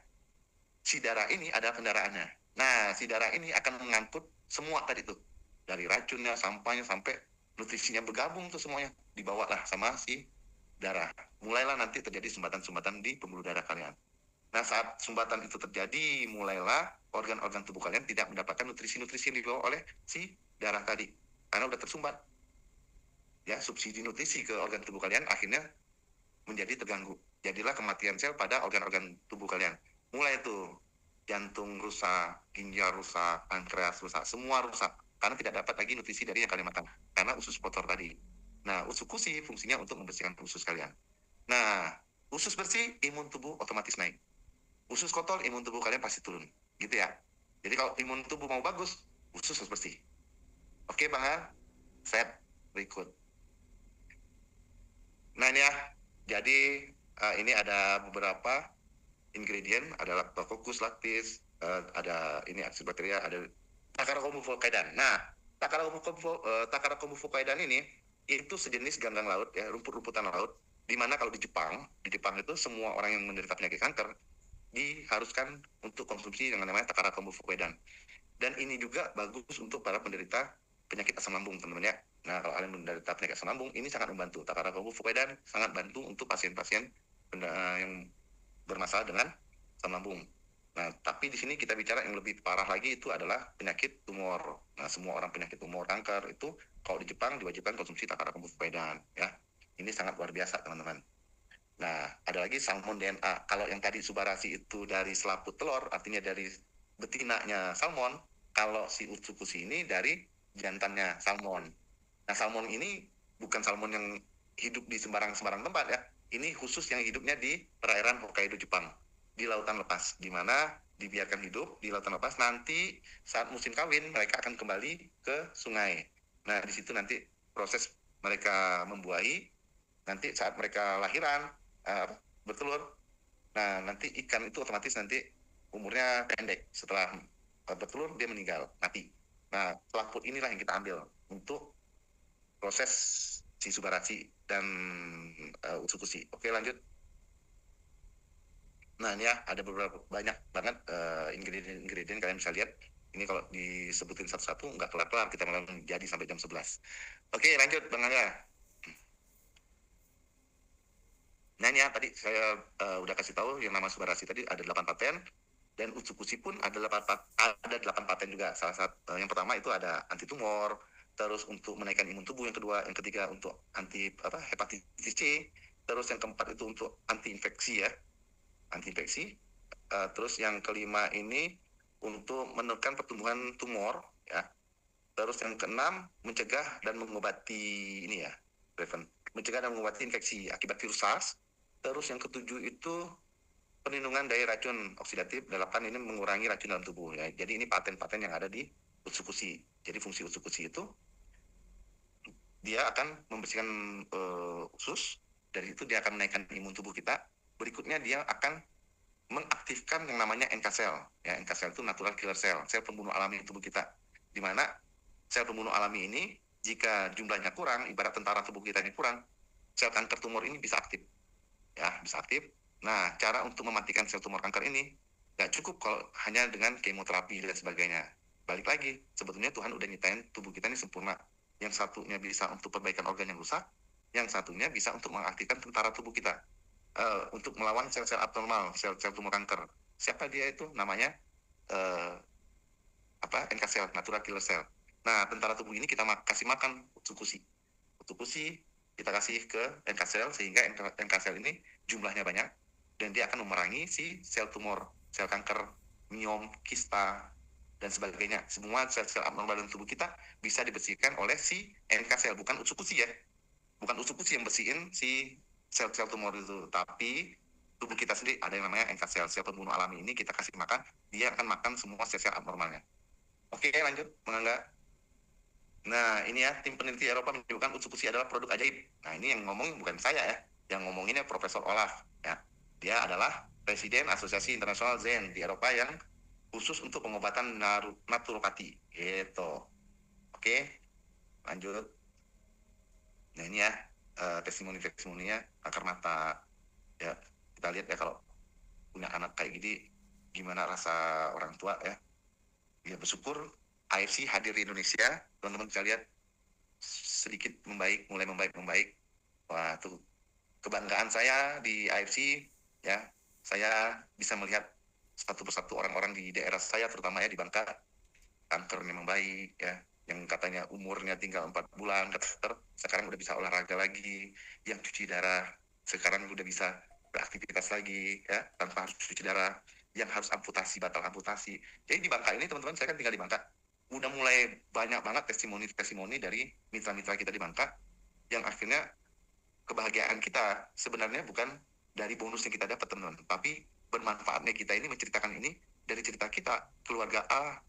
Si darah ini adalah kendaraannya. Nah, si darah ini akan mengangkut semua tadi tuh. Dari racunnya, sampahnya, sampai nutrisinya bergabung tuh semuanya. Dibawalah sama si darah. Mulailah nanti terjadi sumbatan-sumbatan di pembuluh darah kalian. Nah, saat sumbatan itu terjadi, mulailah organ-organ tubuh kalian tidak mendapatkan nutrisi-nutrisi yang dibawa oleh si darah tadi. Karena udah tersumbat. Ya, subsidi nutrisi ke organ tubuh kalian akhirnya menjadi terganggu. Jadilah kematian sel pada organ-organ tubuh kalian. Mulai tuh jantung rusak, ginjal rusak, pankreas rusak, semua rusak. Karena tidak dapat lagi nutrisi dari yang kalian makan. Karena usus kotor tadi. Nah, usus kusi fungsinya untuk membersihkan usus kalian. Nah, usus bersih, imun tubuh otomatis naik. Usus kotor, imun tubuh kalian pasti turun. Gitu ya. Jadi kalau imun tubuh mau bagus, usus harus bersih. Oke, Bang Har? Set, berikut. Nah, ini ya. Jadi, ini ada beberapa ingredient, ada Lactococcus lactis, ada ini Actinobacteria, ada Tacharocombu-Phocaedan. Nah, Tacharocombu-Phocaedan ini itu sejenis ganggang laut ya, rumput-rumputan laut, di mana kalau di Jepang itu semua orang yang menderita penyakit kanker diharuskan untuk konsumsi yang namanya Tacharocombu-Phocaedan. Dan ini juga bagus untuk para penderita penyakit asam lambung, teman-teman ya. Nah, kalau kalian menderita penyakit asam lambung, ini sangat membantu. Tacharocombu-Phocaedan sangat bantu untuk pasien-pasien yang bermasalah dengan asam lambung. Nah, tapi di sini kita bicara yang lebih parah lagi itu adalah penyakit tumor. Nah, semua orang penyakit tumor, kanker itu kalau di Jepang diwajibkan konsumsi takara kombustipedan, ya. Ini sangat luar biasa, teman-teman. Nah, ada lagi salmon DNA. Kalau yang tadi subarasi itu dari selaput telur, artinya dari betinanya salmon. Kalau si utsukushi ini dari jantannya salmon. Nah, salmon ini bukan salmon yang hidup di sembarang-sembarang tempat ya. Ini khusus yang hidupnya di perairan Hokkaido, Jepang. Di lautan lepas, di mana dibiarkan hidup di lautan lepas. Nanti saat musim kawin, mereka akan kembali ke sungai. Nah, di situ nanti proses mereka membuahi. Nanti saat mereka lahiran, bertelur, nah nanti ikan itu otomatis nanti umurnya pendek. Setelah bertelur, dia meninggal, mati. Nah, selaput inilah yang kita ambil untuk proses si Subarashi dan Utsukushi. Oke, lanjut. Nah, ini ya ada beberapa banyak banget ingredient kalian bisa lihat. Ini kalau disebutin satu-satu nggak kelar-kelar, kita malah jadi sampai jam 11. Oke, lanjut Bang Angga. Nah, ini ya tadi saya udah kasih tahu yang nama Subarashi tadi ada 8 paten dan Utsukushi pun ada 8 paten juga. Salah satu yang pertama itu ada anti tumor, terus untuk menaikkan imun tubuh, yang kedua, yang ketiga untuk anti hepatitis C, terus yang keempat itu untuk anti infeksi ya, anti infeksi. Terus yang kelima ini untuk menekan pertumbuhan tumor ya. Terus yang keenam mencegah dan mengobati ini ya, mencegah dan mengobati infeksi akibat virus SARS. Terus yang ketujuh itu perlindungan dari racun oksidatif. Delapan ini mengurangi racun dalam tubuh ya. Jadi ini paten-paten yang ada di Utsukushi. Jadi fungsi Utsukushi itu dia akan membersihkan usus, dari itu dia akan menaikkan imun tubuh kita. Berikutnya dia akan mengaktifkan yang namanya NK cell. Ya, NK cell itu natural killer cell, sel pembunuh alami tubuh kita. Di mana sel pembunuh alami ini jika jumlahnya kurang, ibarat tentara tubuh kita ini kurang, sel kanker tumor ini bisa aktif. Ya, bisa aktif. Nah, cara untuk mematikan sel tumor kanker ini nggak cukup kalau hanya dengan kemoterapi dan sebagainya. Balik lagi, sebetulnya Tuhan udah nyiptain tubuh kita ini sempurna. Yang satunya bisa untuk perbaikan organ yang rusak, yang satunya bisa untuk mengaktifkan tentara tubuh kita untuk melawan sel-sel abnormal, sel-sel tumor kanker. Siapa dia itu? Namanya uh, NK cell, natural killer cell. Nah, tentara tubuh ini kita kasih makan Utsukushi. Utsukushi kita kasih ke NK cell sehingga NK cell ini jumlahnya banyak dan dia akan memerangi si sel tumor, sel kanker, miom, kista dan sebagainya. Semua sel-sel abnormal dalam tubuh kita bisa dibersihkan oleh si NK cell, bukan Utsukushi ya. Bukan Utsukushi yang bersihin si sel-sel tumor itu, tapi tubuh kita sendiri ada yang namanya NK cell, sel pembunuh alami ini kita kasih makan, dia akan makan semua sel-sel abnormalnya. Oke, lanjut, Mengangga. Nah, ini ya, tim peneliti Eropa menyebutkan Utsukushi adalah produk ajaib. Nah, ini yang ngomong bukan saya ya, yang ngomonginnya Profesor Olaf. Ya. Dia adalah Presiden Asosiasi Internasional Zen di Eropa yang khusus untuk pengobatan naturopati. Gitu. Oke, lanjut. Nah, ini ya, testimoni-testimoninya akar mata. Ya, kita lihat ya kalau punya anak kayak gini, gimana rasa orang tua ya. Ya, bersyukur AFC hadir di Indonesia, teman-teman bisa lihat sedikit membaik, mulai membaik. Wah, tuh kebanggaan saya di AFC ya. Saya bisa melihat satu persatu orang-orang di daerah saya, terutama ya di Bangka, kankernya membaik ya. Yang katanya umurnya tinggal 4 bulan, sekarang udah bisa olahraga lagi. Yang cuci darah sekarang udah bisa beraktivitas lagi ya, tanpa harus cuci darah. Yang harus amputasi, batal amputasi. Jadi di Bangka ini teman-teman, saya kan tinggal di Bangka, udah mulai banyak banget testimoni-testimoni dari mitra-mitra kita di Bangka yang akhirnya kebahagiaan kita sebenarnya bukan dari bonus yang kita dapat teman-teman, tapi bermanfaatnya kita ini menceritakan ini dari cerita kita. Keluarga A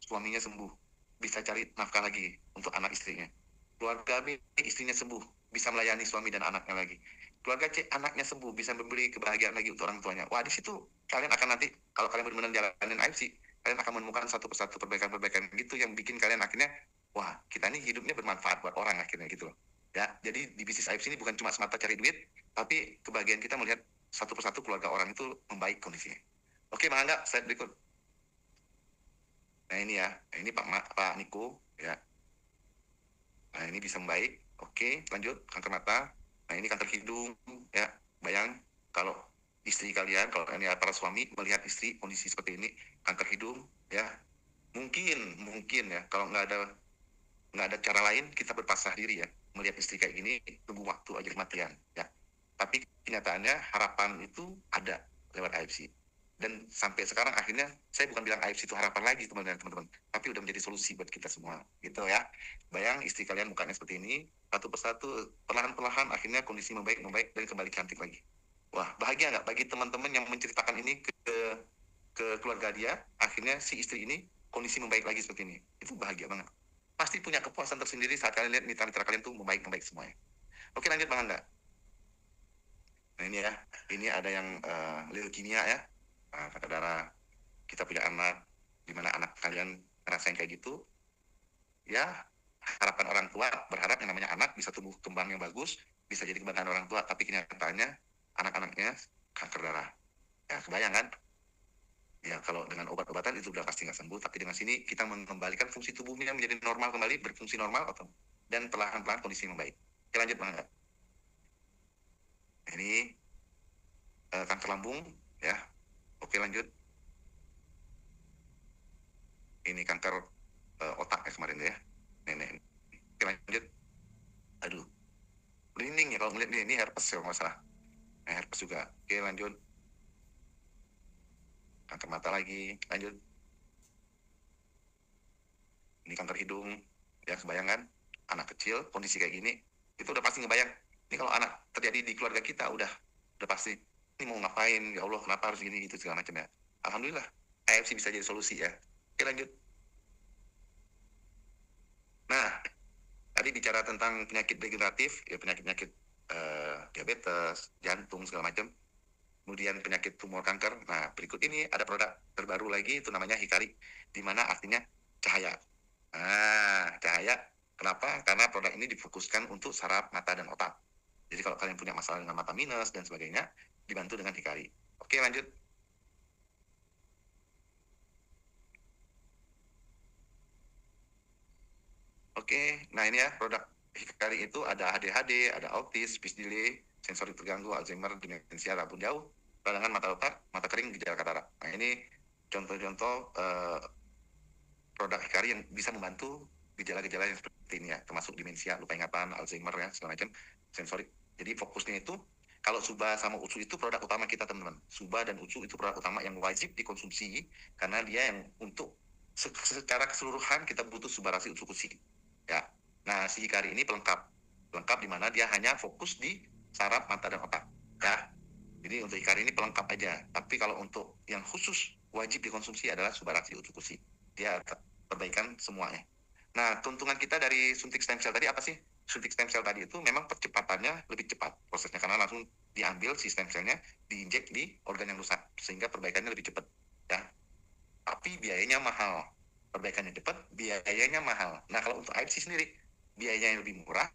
suaminya sembuh, bisa cari nafkah lagi untuk anak istrinya. Keluarga B istrinya sembuh, bisa melayani suami dan anaknya lagi. Keluarga C anaknya sembuh, bisa memberi kebahagiaan lagi untuk orang tuanya. Wah, di situ kalian akan nanti, kalau kalian benar-benar jalanin AFC, kalian akan menemukan satu persatu perbaikan-perbaikan gitu yang bikin kalian akhirnya, wah, kita ini hidupnya bermanfaat buat orang akhirnya gitu loh. Ya, jadi di bisnis AFC ini bukan cuma semata cari duit, tapi kebahagiaan kita melihat satu persatu keluarga orang itu membaik kondisinya. Oke, Bang Angga, slide berikut. Nah, ini ya, ini Pak Niko ya. Nah, ini bisa membaik. Oke, lanjut kanker mata. Nah, ini kanker hidung ya. Bayang kalau istri kalian, kalau ini para suami melihat istri kondisi seperti ini, kanker hidung, ya mungkin ya, kalau nggak ada cara lain, kita berpasrah diri ya, melihat istri kayak gini, tunggu waktu aja kematian, ya. Tapi kenyataannya harapan itu ada lewat AFC. Dan sampai sekarang akhirnya saya bukan bilang AFC itu harapan lagi teman-teman, tapi udah menjadi solusi buat kita semua, gitu ya. Bayang istri kalian mukanya seperti ini, satu persatu, perlahan-perlahan akhirnya kondisi membaik dan kembali cantik lagi. Wah, bahagia nggak bagi teman-teman yang menceritakan ini ke keluarga dia, akhirnya si istri ini kondisi membaik lagi seperti ini. Itu bahagia banget. Pasti punya kepuasan tersendiri saat kalian lihat mitra-mitra kalian tuh membaik semuanya. Oke, lanjut Bang Anda. Nah ini ya, ini ada yang leukemia ya, kata darah. Kita punya anak, di mana anak kalian ngerasain kayak gitu, ya harapan orang tua berharap yang namanya anak bisa tumbuh kembang yang bagus, bisa jadi kebanggaan orang tua, tapi kenyataannya anak-anaknya kanker darah. Ya kebayang kan? Ya kalau dengan obat-obatan itu udah pasti nggak sembuh, tapi dengan sini kita mengembalikan fungsi tubuhnya menjadi normal kembali, berfungsi normal, dan perlahan-lahan kondisi membaik. Oke, lanjut Bang. Ini kanker lambung ya. Oke, lanjut. Ini kanker otak ya kemarin ya. Nenek. Oke, lanjut. Aduh, merinding ya kalau melihat ini herpes ya kalau nggak salah. Nah, herpes juga. Oke, lanjut. Kanker mata lagi. Lanjut. Ini kanker hidung. Ya, kebayang kan? Anak kecil, kondisi kayak gini, itu udah pasti ngebayang. Ini kalau anak terjadi di keluarga kita, udah pasti. Ini mau ngapain? Ya Allah, kenapa harus gini, gitu, segala macam ya. Alhamdulillah, AFC bisa jadi solusi ya. Oke, lanjut. Nah, tadi bicara tentang penyakit degeneratif, ya penyakit-penyakit diabetes, jantung, segala macam. Kemudian penyakit tumor kanker. Nah, berikut ini ada produk terbaru lagi, itu namanya Hikari, di mana artinya cahaya. Nah, cahaya. Kenapa? Karena produk ini difokuskan untuk saraf mata dan otak. Jadi kalau kalian punya masalah dengan mata minus dan sebagainya, dibantu dengan Hikari. Oke, lanjut. Oke, nah ini ya produk Hikari itu ada ADHD, ada autis, speech delay, sensori terganggu, Alzheimer, demensia, rabun jauh, peradangan mata otak, mata kering, gejala katarak. Nah ini contoh-contoh produk Hikari yang bisa membantu gejala-gejala yang seperti ini ya, termasuk demensia, lupa ingatan, Alzheimer ya, segala macam, sensori. Jadi fokusnya itu, kalau Suba sama Ucu itu produk utama kita teman-teman. Suba dan Ucu itu produk utama yang wajib dikonsumsi, karena dia yang untuk secara keseluruhan kita butuh Subarasi Ucu Kusi. Ya. Nah, si Hikari ini pelengkap. Pelengkap di mana dia hanya fokus di saraf, mata, dan otak. Ya. Jadi untuk Hikari ini pelengkap aja. Tapi kalau untuk yang khusus wajib dikonsumsi adalah Subarasi Ucu Kusi. Dia perbaikan semuanya. Nah, keuntungan kita dari suntik stem cell tadi apa sih? Suntik stem cell tadi itu memang percepatannya lebih cepat prosesnya karena langsung diambil si stem cellnya, diinjek di organ yang rusak sehingga perbaikannya lebih cepat. Ya, tapi biayanya mahal. Perbaikannya cepat, biayanya mahal. Nah, kalau untuk AFC sendiri, biayanya lebih murah,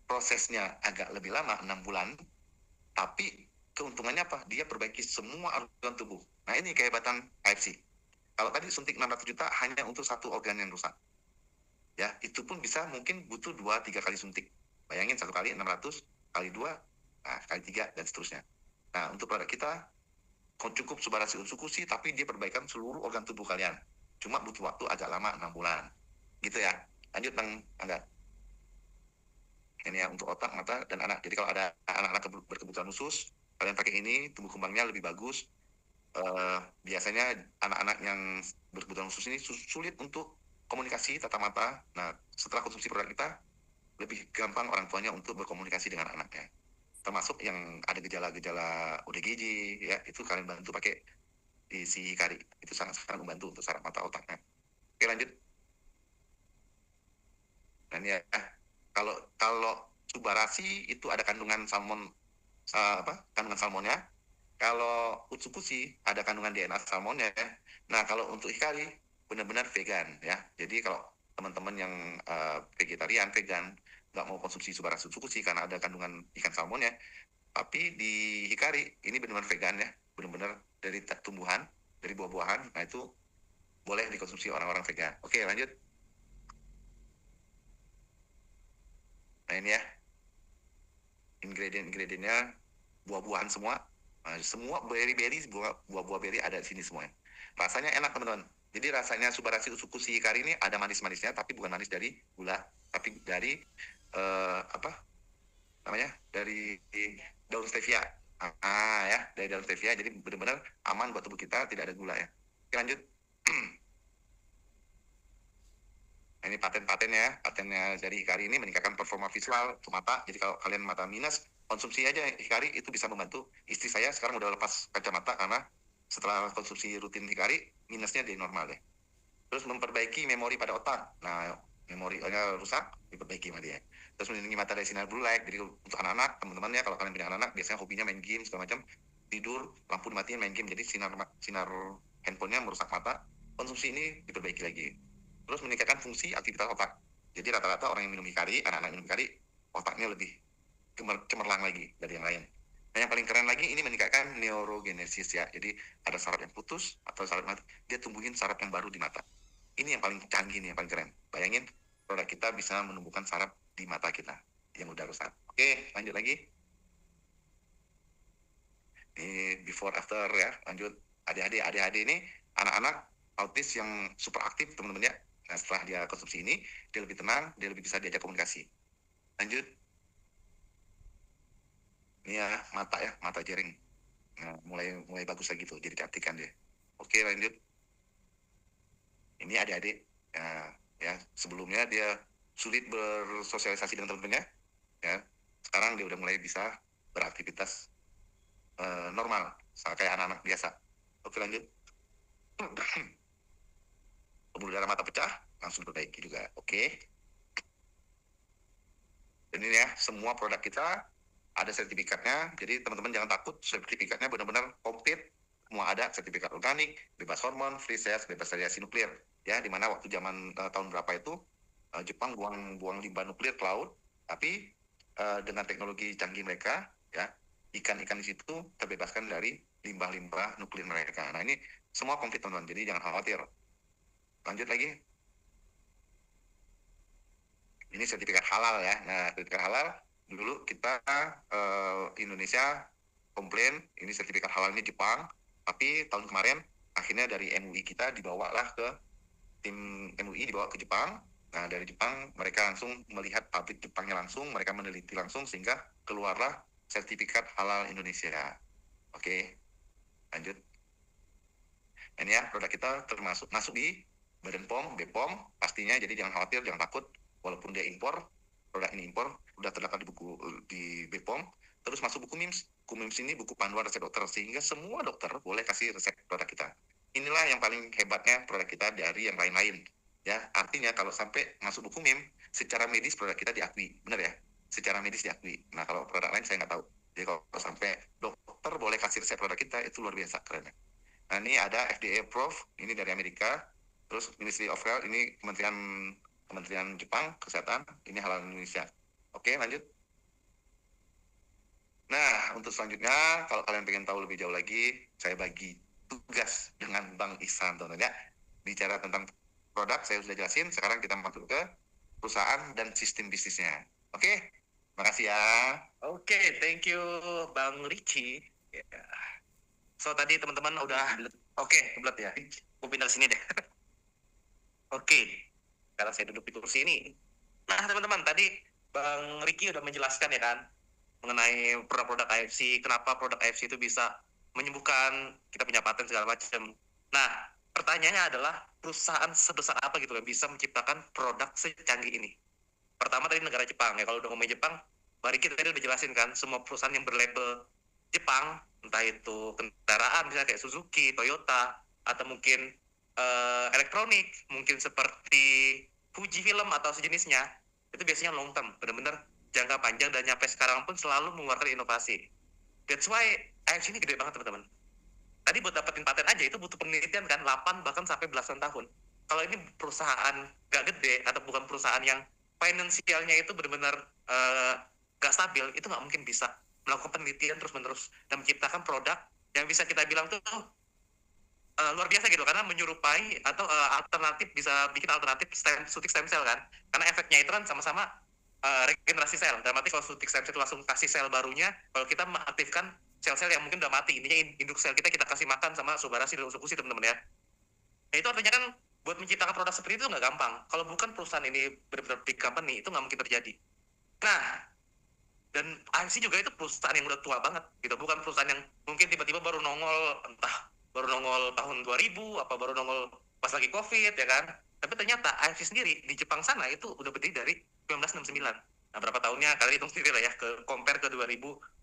prosesnya agak lebih lama, 6 bulan, tapi keuntungannya apa? Dia perbaiki semua organ tubuh. Nah, ini kehebatan AFC. Kalau tadi suntik 600 juta hanya untuk satu organ yang rusak. Ya, itu pun bisa mungkin butuh 2-3 kali suntik. Bayangin satu kali 600, kali 2, nah, kali 3, dan seterusnya. Nah, untuk produk kita, cukup Subarasi Utsukushi, tapi dia perbaikan seluruh organ tubuh kalian. Cuma butuh waktu agak lama, 6 bulan. Gitu ya. Lanjut Bang Angga. Ini ya untuk otak, mata, dan anak. Jadi kalau ada anak-anak berkebutuhan khusus, kalian pakai ini, tumbuh kembangnya lebih bagus. Biasanya anak-anak yang berkebutuhan khusus ini sulit untuk komunikasi tatap mata. Nah, setelah konsumsi produk kita, lebih gampang orang tuanya untuk berkomunikasi dengan anaknya. Termasuk yang ada gejala-gejala ODGJ, ya, itu kalian bantu pakai di si Hikari. Itu sangat-sangat membantu untuk saraf mata otaknya. Oke, lanjut. Dan ya, kalau Subarasi itu ada kandungan salmon, kandungan salmonnya. Kalau Utsukushi ada kandungan DNA salmonnya. Nah, kalau untuk Hikari benar-benar vegan ya. Jadi kalau teman-teman yang vegetarian, vegan, nggak mau konsumsi Subarasi Utsukushi karena ada kandungan ikan salmonnya, tapi di Hikari ini benar-benar vegan ya, benar-benar dari tumbuhan, dari buah-buahan. Nah, itu boleh dikonsumsi orang-orang vegan. Oke, lanjut. Nah, ini ya ingredient-ingredientnya buah-buahan semua. Nah, semua berry-berry, buah-buah berry ada di sini semuanya. Rasanya enak teman-teman. Jadi rasanya Subarashi Usukushi Hikari ini ada manis-manisnya, tapi bukan manis dari gula, tapi dari apa namanya? Dari daun stevia. Ya, dari daun stevia. Jadi benar-benar aman buat tubuh kita, tidak ada gula ya. Oke, lanjut. Nah, ini patennya, patennya dari Hikari ini meningkatkan performa visual untuk mata. Jadi kalau kalian mata minus, konsumsi aja Hikari itu bisa membantu. Istri saya sekarang udah lepas kacamata karena setelah konsumsi rutin Hikari, minusnya jadi normal deh. Terus memperbaiki memori pada otak. Nah, memorinya rusak, diperbaiki sama dia. Terus melindungi mata dari sinar blue light. Jadi untuk anak-anak, teman-teman ya, kalau kalian punya anak-anak, biasanya hobinya main game segala macam, tidur, lampu dimatiin main game. Jadi sinar handphonenya merusak mata. Konsumsi ini diperbaiki lagi. Terus meningkatkan fungsi aktivitas otak. Jadi rata-rata orang yang minum Hikari, anak-anak minum Hikari, otaknya lebih cemerlang lagi dari yang lain. Nah, yang paling keren lagi ini meningkatkan neurogenesis ya. Jadi ada saraf yang putus atau saraf mati, dia tumbuhin saraf yang baru di mata. Ini yang paling canggih nih, yang paling keren. Bayangin produk kita bisa menumbuhkan saraf di mata kita yang udah rusak. Oke, lanjut lagi. Ini before after ya. Lanjut. Adik-adik ini anak-anak autis yang super aktif teman-teman ya. Nah, setelah dia konsumsi ini, dia lebih tenang, dia lebih bisa diajak komunikasi. Lanjut. Ini ya, mata jering. Nah, mulai bagus lagi tuh, jadi keaktifkan dia. Oke, lanjut. Ini adik-adik, ya sebelumnya dia sulit bersosialisasi dengan teman-temannya, ya. Sekarang dia udah mulai bisa beraktivitas normal, kayak anak-anak biasa. Oke, lanjut. Pembuluh darah mata pecah, langsung diperbaiki juga. Oke. Dan ini ya, semua produk kita ada sertifikatnya. Jadi teman-teman jangan takut, sertifikatnya benar-benar komplit. Semua ada, sertifikat organik, bebas hormon, free cells, bebas radiasi nuklir. Ya, dimana waktu zaman tahun berapa itu Jepang buang limbah nuklir ke laut, tapi dengan teknologi canggih mereka, ya ikan-ikan di situ terbebaskan dari limbah-limbah nuklir mereka. Nah, ini semua komplit teman-teman, jadi jangan khawatir. Lanjut lagi. Ini sertifikat halal ya. Nah, sertifikat halal dulu kita Indonesia komplain ini sertifikat halalnya Jepang, tapi tahun kemarin akhirnya dari MUI kita dibawalah ke tim MUI dibawa ke Jepang. Nah, dari Jepang mereka langsung melihat pabrik Jepangnya langsung, mereka meneliti langsung sehingga keluarlah sertifikat halal Indonesia. Oke, lanjut. Ini ya produk kita termasuk masuk di Badan POM, BPOM pastinya, jadi jangan khawatir, jangan takut. Walaupun dia impor, produk ini impor, udah terdaftar di buku di BPOM, terus masuk buku MIMS. Buku MIMS ini buku panduan resep dokter, sehingga semua dokter boleh kasih resep produk kita. Inilah yang paling hebatnya produk kita dari yang lain-lain. Ya, artinya kalau sampai masuk buku MIM, secara medis produk kita diakui, benar ya? Secara medis diakui. Nah, kalau produk lain saya nggak tahu. Jadi kalau sampai dokter boleh kasih resep produk kita, itu luar biasa keren. Nah, ini ada FDA approved, ini dari Amerika. Terus Ministry of Health, ini Kementerian Jepang Kesehatan, ini halal Indonesia. Oke, lanjut. Nah, untuk selanjutnya, kalau kalian pengen tahu lebih jauh lagi, saya bagi tugas dengan Bang Ihsan, teman-teman ya. Bicara tentang produk, saya sudah jelasin. Sekarang kita masuk ke perusahaan dan sistem bisnisnya. Oke, makasih ya. Oke, thank you Bang Ricci. Yeah. So tadi teman-teman udah, oke, kebelet ya. Gue pindah ke sini deh. Oke, sekarang saya duduk di kursi ini. Nah teman-teman, tadi Bang Ricci udah menjelaskan ya kan, mengenai produk-produk AFC, kenapa produk AFC itu bisa menyembuhkan, kita punya paten segala macam. Nah, pertanyaannya adalah perusahaan sebesar apa gitu yang bisa menciptakan produk secanggih ini? Pertama tadi negara Jepang ya, kalau udah ngomongin Jepang, Bang Ricci tadi udah jelasin kan, semua perusahaan yang berlabel Jepang, entah itu kendaraan misalnya kayak Suzuki, Toyota, atau mungkin elektronik, mungkin seperti Fuji Film atau sejenisnya, itu biasanya long term, benar-benar jangka panjang, dan nyampe sekarang pun selalu mengeluarkan inovasi. That's why AFC ini gede banget teman-teman. Tadi buat dapetin paten aja itu butuh penelitian kan, 8 bahkan sampai belasan tahun. Kalau ini perusahaan gak gede atau bukan perusahaan yang finansialnya itu benar-benar gak stabil, itu gak mungkin bisa melakukan penelitian terus-menerus dan menciptakan produk yang bisa kita bilang tuh luar biasa gitu, karena menyerupai atau alternatif, bisa bikin alternatif suntik stem cell kan, karena efeknya itu kan sama-sama regenerasi sel. Dalam arti kalau suntik stem cell itu langsung kasih sel barunya, kalau kita mengaktifkan sel-sel yang mungkin udah mati. Intinya induk sel kita kasih makan sama Subarashi dan Usukushi teman-teman ya. Nah itu artinya kan buat menciptakan produk seperti itu nggak gampang. Kalau bukan perusahaan ini benar-benar big company, itu nggak mungkin terjadi. Nah, dan AFC juga itu perusahaan yang udah tua banget gitu. Bukan perusahaan yang mungkin tiba-tiba baru nongol, entah baru nongol tahun 2000, apa baru nongol pas lagi COVID ya kan. Tapi ternyata AFC sendiri di Jepang sana itu udah berdiri dari 1969. Nah, berapa tahunnya? Kalian hitung sendiri lah ya, compare ke 2026.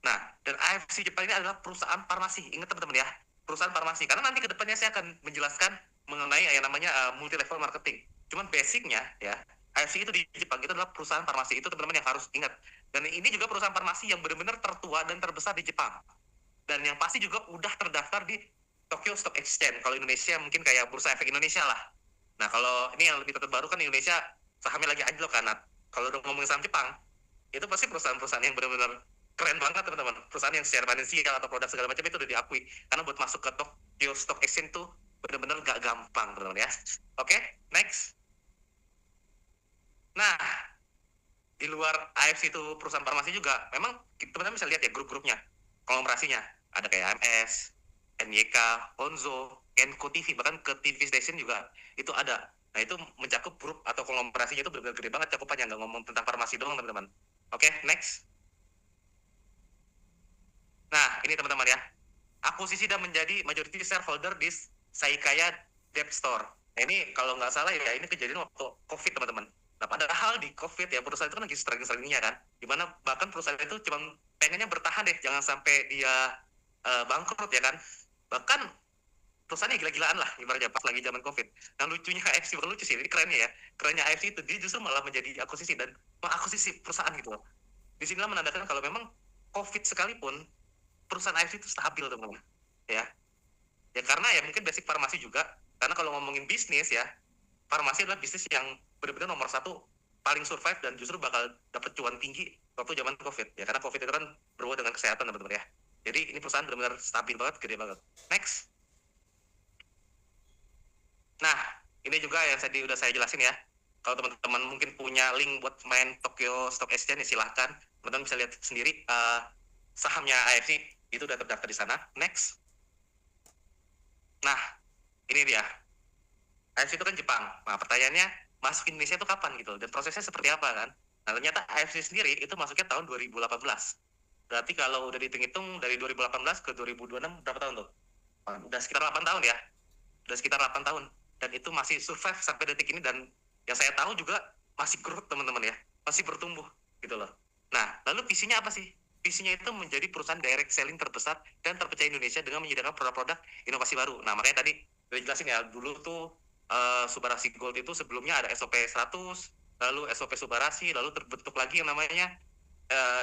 Nah, dan AFC Jepang ini adalah perusahaan farmasi. Ingat teman-teman ya, perusahaan farmasi. Karena nanti ke depannya saya akan menjelaskan mengenai yang namanya multi level marketing. Cuman basicnya ya, AFC itu di Jepang itu adalah perusahaan farmasi. Itu teman-teman yang harus ingat. Dan ini juga perusahaan farmasi yang benar-benar tertua dan terbesar di Jepang. Dan yang pasti juga udah terdaftar di Tokyo Stock Exchange. Kalau Indonesia mungkin kayak Bursa Efek Indonesia lah. Nah, kalau ini yang lebih terbaru kan Indonesia sahamnya lagi anjlok kan. Nah, kalau udah ngomongin saham Jepang, itu pasti perusahaan-perusahaan yang benar-benar keren banget teman-teman. Perusahaan yang secara finansial atau produk segala macam itu udah diakui. Karena buat masuk ke Tokyo Stock Exchange tuh benar-benar gak gampang teman-teman ya. Oke, next. Nah, di luar AFC itu perusahaan farmasi juga, memang teman-teman bisa lihat ya grup-grupnya, konglomerasinya. Ada kayak AMS, NYK, Onzo, Kenko TV, bahkan ke TV Station juga itu ada. Nah, itu mencakup grup atau konglomerasinya itu benar-benar gede banget cakupannya, nggak ngomong tentang farmasi doang teman-teman. Oke, next. Nah, ini teman-teman ya. Akuisisi dan menjadi majority shareholder di Saikaya Debt Store. Nah, ini kalau nggak salah ya, ini kejadian waktu COVID teman-teman. Nah, padahal di COVID ya, perusahaan itu kan lagi struggling-strugglingnya kan. Dimana bahkan perusahaan itu cuma pengennya bertahan deh, jangan sampai dia bangkrut ya kan. Bahkan perusahaannya gila-gilaan lah, ibaratnya pas lagi zaman COVID. Nah, lucunya AFC, bukan lucu sih, ini kerennya ya. Kerennya AFC itu, dia justru malah menjadi akuisisi dan mengakuisisi perusahaan gitu loh. Disinilah menandakan kalau memang COVID sekalipun, perusahaan AFC itu stabil teman-teman. Ya, ya karena ya mungkin basic farmasi juga. Karena kalau ngomongin bisnis ya, farmasi adalah bisnis yang benar-benar nomor satu paling survive dan justru bakal dapat cuan tinggi waktu zaman COVID ya, karena COVID itu kan berhubungan dengan kesehatan teman-teman ya. Jadi ini perusahaan benar-benar stabil banget, gede banget. Next. Nah, ini juga yang udah saya jelasin ya. Kalau teman-teman mungkin punya link buat main Tokyo Stock Exchange ya silahkan. Teman-teman bisa lihat sendiri sahamnya AFC itu udah terdaftar di sana. Next. Nah, ini dia. AFC itu kan Jepang. Nah, pertanyaannya, masuk Indonesia itu kapan gitu? Dan prosesnya seperti apa kan? Nah, ternyata AFC sendiri itu masuknya tahun 2018. Berarti kalau udah dihitung dari 2018 ke 2026, berapa tahun tuh? Udah sekitar 8 tahun ya. Udah sekitar 8 tahun. Dan itu masih survive sampai detik ini. Dan yang saya tahu juga masih growth teman-teman ya. Masih bertumbuh gitu loh. Nah, lalu visinya apa sih? Visinya itu menjadi perusahaan direct selling terbesar dan terpercaya Indonesia dengan menyediakan produk-produk inovasi baru. Nah, makanya tadi udah jelasin ya, dulu tuh Subarashi Gold itu sebelumnya ada SOP 100, lalu SOP Subarashi, lalu terbentuk lagi yang namanya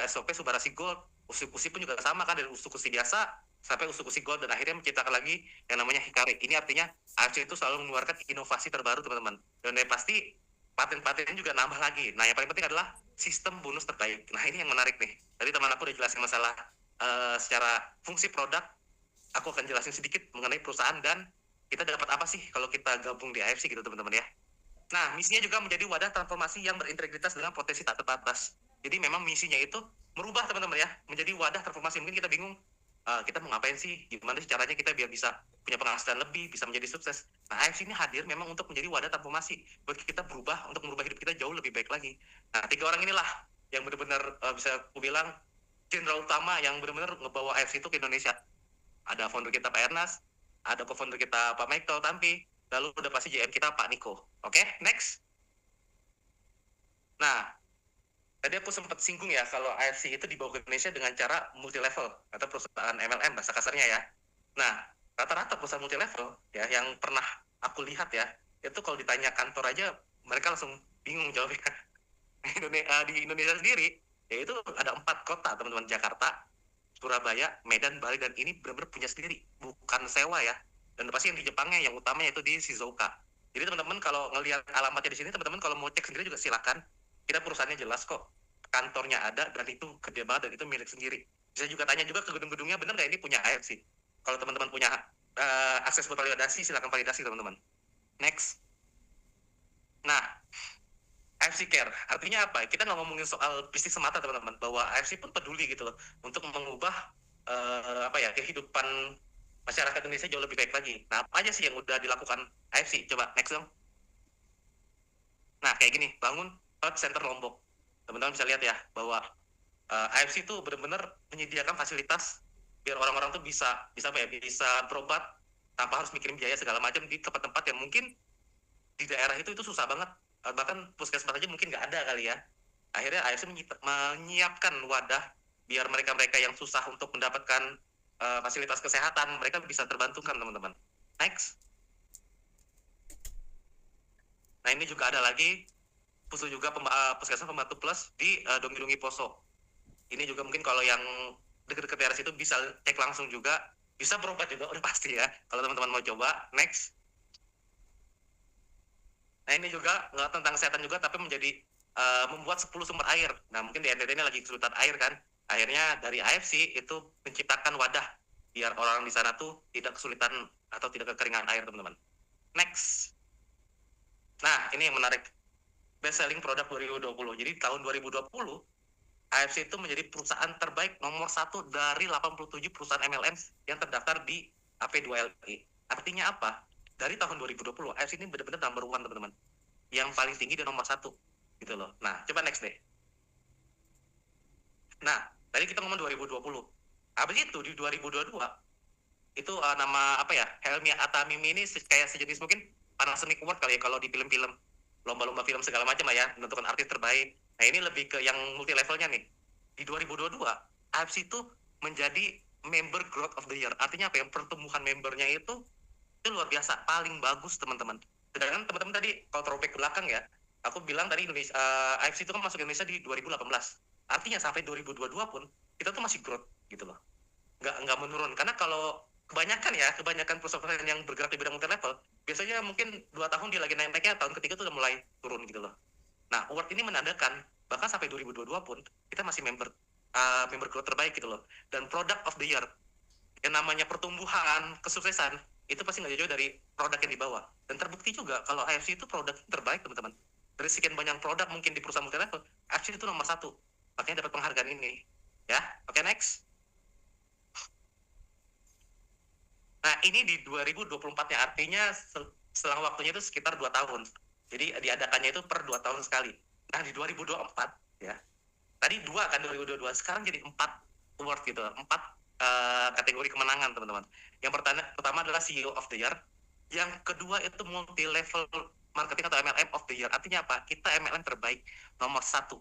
SOP Subarashi Gold. Usukushi pun juga sama kan, dari Usukushi biasa sampai Usukushi Gold, dan akhirnya menciptakan lagi yang namanya Hikari. Ini artinya AFC itu selalu mengeluarkan inovasi terbaru teman-teman. Dan yang pasti paten-patennya juga nambah lagi. Nah, yang paling penting adalah sistem bonus terbaik. Nah, ini yang menarik nih. Tadi teman aku udah jelasin masalah secara fungsi produk. Aku akan jelasin sedikit mengenai perusahaan dan kita dapat apa sih kalau kita gabung di AFC gitu teman-teman ya. Nah, misinya juga menjadi wadah transformasi yang berintegritas dengan potensi tak terbatas. Jadi memang misinya itu merubah teman-teman ya, menjadi wadah transformasi. Mungkin kita bingung, kita mau ngapain sih, gimana sih caranya kita biar bisa punya penghasilan lebih, bisa menjadi sukses. Nah, AFC ini hadir memang untuk menjadi wadah transformasi, buat kita berubah, untuk merubah hidup kita jauh lebih baik lagi. Nah, 3 orang inilah yang benar-benar bisa aku bilang jenderal utama yang benar-benar ngebawa AFC itu ke Indonesia. Ada founder kita Pak Ernest, ada co-founder kita Pak Michael Tampi, lalu udah pasti GM kita Pak Niko. Oke, next. Nah, tadi aku sempat singgung ya kalau AFC itu dibawa ke Indonesia dengan cara multi level atau perusahaan MLM bahasa kasarnya ya. Nah, rata-rata perusahaan multi level ya yang pernah aku lihat ya, itu kalau ditanya kantor aja mereka langsung bingung jawabnya. Di Indonesia sendiri yaitu ada 4 kota teman-teman, Jakarta, Surabaya, Medan, Bali, dan ini benar-benar punya sendiri, bukan sewa ya. Dan pasti yang di Jepangnya yang utamanya itu di Shizuoka. Jadi teman-teman kalau ngelihat alamatnya di sini, teman-teman kalau mau cek sendiri juga silakan. Kita perusahaannya jelas kok, kantornya ada dan itu gede banget dan itu milik sendiri. Bisa juga tanya juga ke gedung-gedungnya, bener nggak ini punya AFC? Kalau teman-teman punya akses buat validasi, silakan validasi teman-teman. Next. Nah, AFC Care. Artinya apa? Kita nggak ngomongin soal bisnis semata teman-teman, bahwa AFC pun peduli gitu loh untuk mengubah kehidupan masyarakat Indonesia jauh lebih baik lagi. Nah, apa aja sih yang udah dilakukan AFC? Coba next dong. Nah, kayak gini, bangun health center Lombok. Teman-teman bisa lihat ya bahwa AFC itu benar-benar menyediakan fasilitas biar orang-orang tuh bisa berobat tanpa harus mikirin biaya segala macam di tempat-tempat yang mungkin di daerah itu susah banget. Bahkan puskesmas aja mungkin nggak ada kali ya. Akhirnya AFC menyiapkan wadah biar mereka-mereka yang susah untuk mendapatkan fasilitas kesehatan, mereka bisa terbantukan teman-teman. Next. Nah, ini juga ada lagi khusus juga puskesmas pembantu plus di Dongi-Dongi Poso. Ini juga mungkin kalau yang deket-deket daerah situ bisa cek langsung juga, bisa berobat juga udah pasti ya kalau teman-teman mau coba. Next. Nah, ini juga nggak tentang kesehatan juga, tapi menjadi membuat 10 sumber air. Nah, mungkin di NTT ini lagi kesulitan air kan. Akhirnya dari AFC itu menciptakan wadah biar orang di sana tuh tidak kesulitan atau tidak kekeringan air, teman-teman. Next. Nah, ini yang menarik. Best selling product 2020. Jadi tahun 2020 AFC itu menjadi perusahaan terbaik nomor 1 dari 87 perusahaan MLM yang terdaftar di AP2LI. Artinya apa? Dari tahun 2020 AFC ini benar-benar number 1 teman-teman. Yang paling tinggi dan nomor 1 gitu loh. Nah, coba next deh. Nah, tadi kita ngomong 2020. Habis itu di 2022 itu nama apa ya? Helmi Atamimi ini kayak sejenis mungkin Panasonic Award kali ya kalau di film-film, lomba-lomba film segala macam lah ya, menentukan artis terbaik. Nah, ini lebih ke yang multi levelnya nih. Di 2022 AFC itu menjadi member growth of the year. Artinya apa? Yang pertumbuhan membernya itu luar biasa, paling bagus teman-teman. Sedangkan teman-teman tadi kalau throwback ke belakang ya, aku bilang tadi Indonesia AFC itu kan masuk Indonesia di 2018. Artinya sampai 2022 pun kita tuh masih growth gitu loh. Nggak menurun. Karena kalau kebanyakan perusahaan yang bergerak di bidang multi level, biasanya mungkin 2 tahun dia lagi naik-naiknya, tahun ketiga tuh udah mulai turun gitu loh. Nah, award ini menandakan bahkan sampai 2022 pun kita masih member growth terbaik gitu loh. Dan product of the year yang namanya pertumbuhan, kesuksesan itu pasti nggak jauh dari produk yang dibawa. Dan terbukti juga kalau AFC itu produk terbaik teman-teman. Dari sekian banyak produk mungkin di perusahaan multi level, AFC itu nomor 1. Makanya dapat penghargaan ini. Ya, oke, next. Nah, ini di 2024-nya, artinya selang waktunya itu sekitar 2 tahun. Jadi diadakannya itu per 2 tahun sekali. Nah, di 2024 ya. Tadi 2 kan 2022, sekarang jadi 4 award gitu. 4 kategori kemenangan, teman-teman. Yang pertama adalah CEO of the Year. Yang kedua itu multi level marketing atau MLM of the Year. Artinya apa? Kita MLM terbaik nomor 1.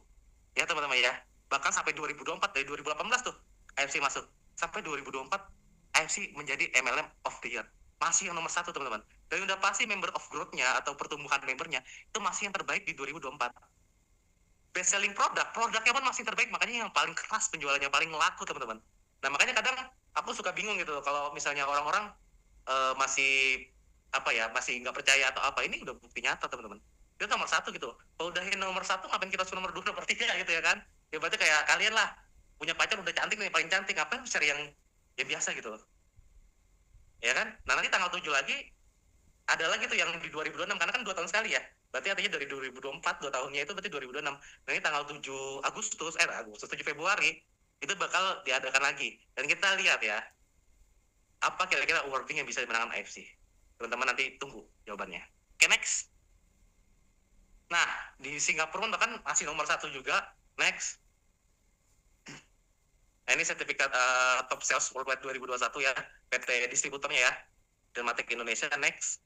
Ya, teman-teman ya. Bahkan sampai 2024, dari 2018 tuh AFC masuk. Sampai 2024 AFC menjadi MLM of the Year. Masih yang nomor 1, teman-teman. Dan udah pasti member of growth-nya atau pertumbuhan membernya itu masih yang terbaik di 2024. Best selling produknya pun masih terbaik, makanya yang paling keras penjualannya, paling laku, teman-teman. Nah, makanya kadang aku suka bingung gitu kalau misalnya orang-orang masih nggak percaya atau apa. Ini udah bukti nyata, teman-teman. Itu nomor 1 gitu. Kalau udah nomor 1, ngapain kita suruh nomor 2, nomor 3 gitu ya kan? Ya berarti kayak kalian lah, punya pacar udah cantik nih, paling cantik, ngapain cari yang biasa gitu loh. Ya kan? Nah, nanti tanggal 7 lagi ada lagi tuh yang di 2026, karena kan 2 tahun sekali ya. Berarti artinya dari 2024, 2 tahunnya itu berarti 2026. Nah, ini tanggal 7 Februari itu bakal diadakan lagi. Dan kita lihat ya, apa kira-kira awarding yang bisa dimenangkan AFC. Teman-teman nanti tunggu jawabannya. Oke, next. Nah, di Singapura pun bahkan masih nomor 1 juga. Next. Nah, ini sertifikat Top Sales Worldwide 2021 ya, PT distributornya ya, Dermatek Indonesia. Next.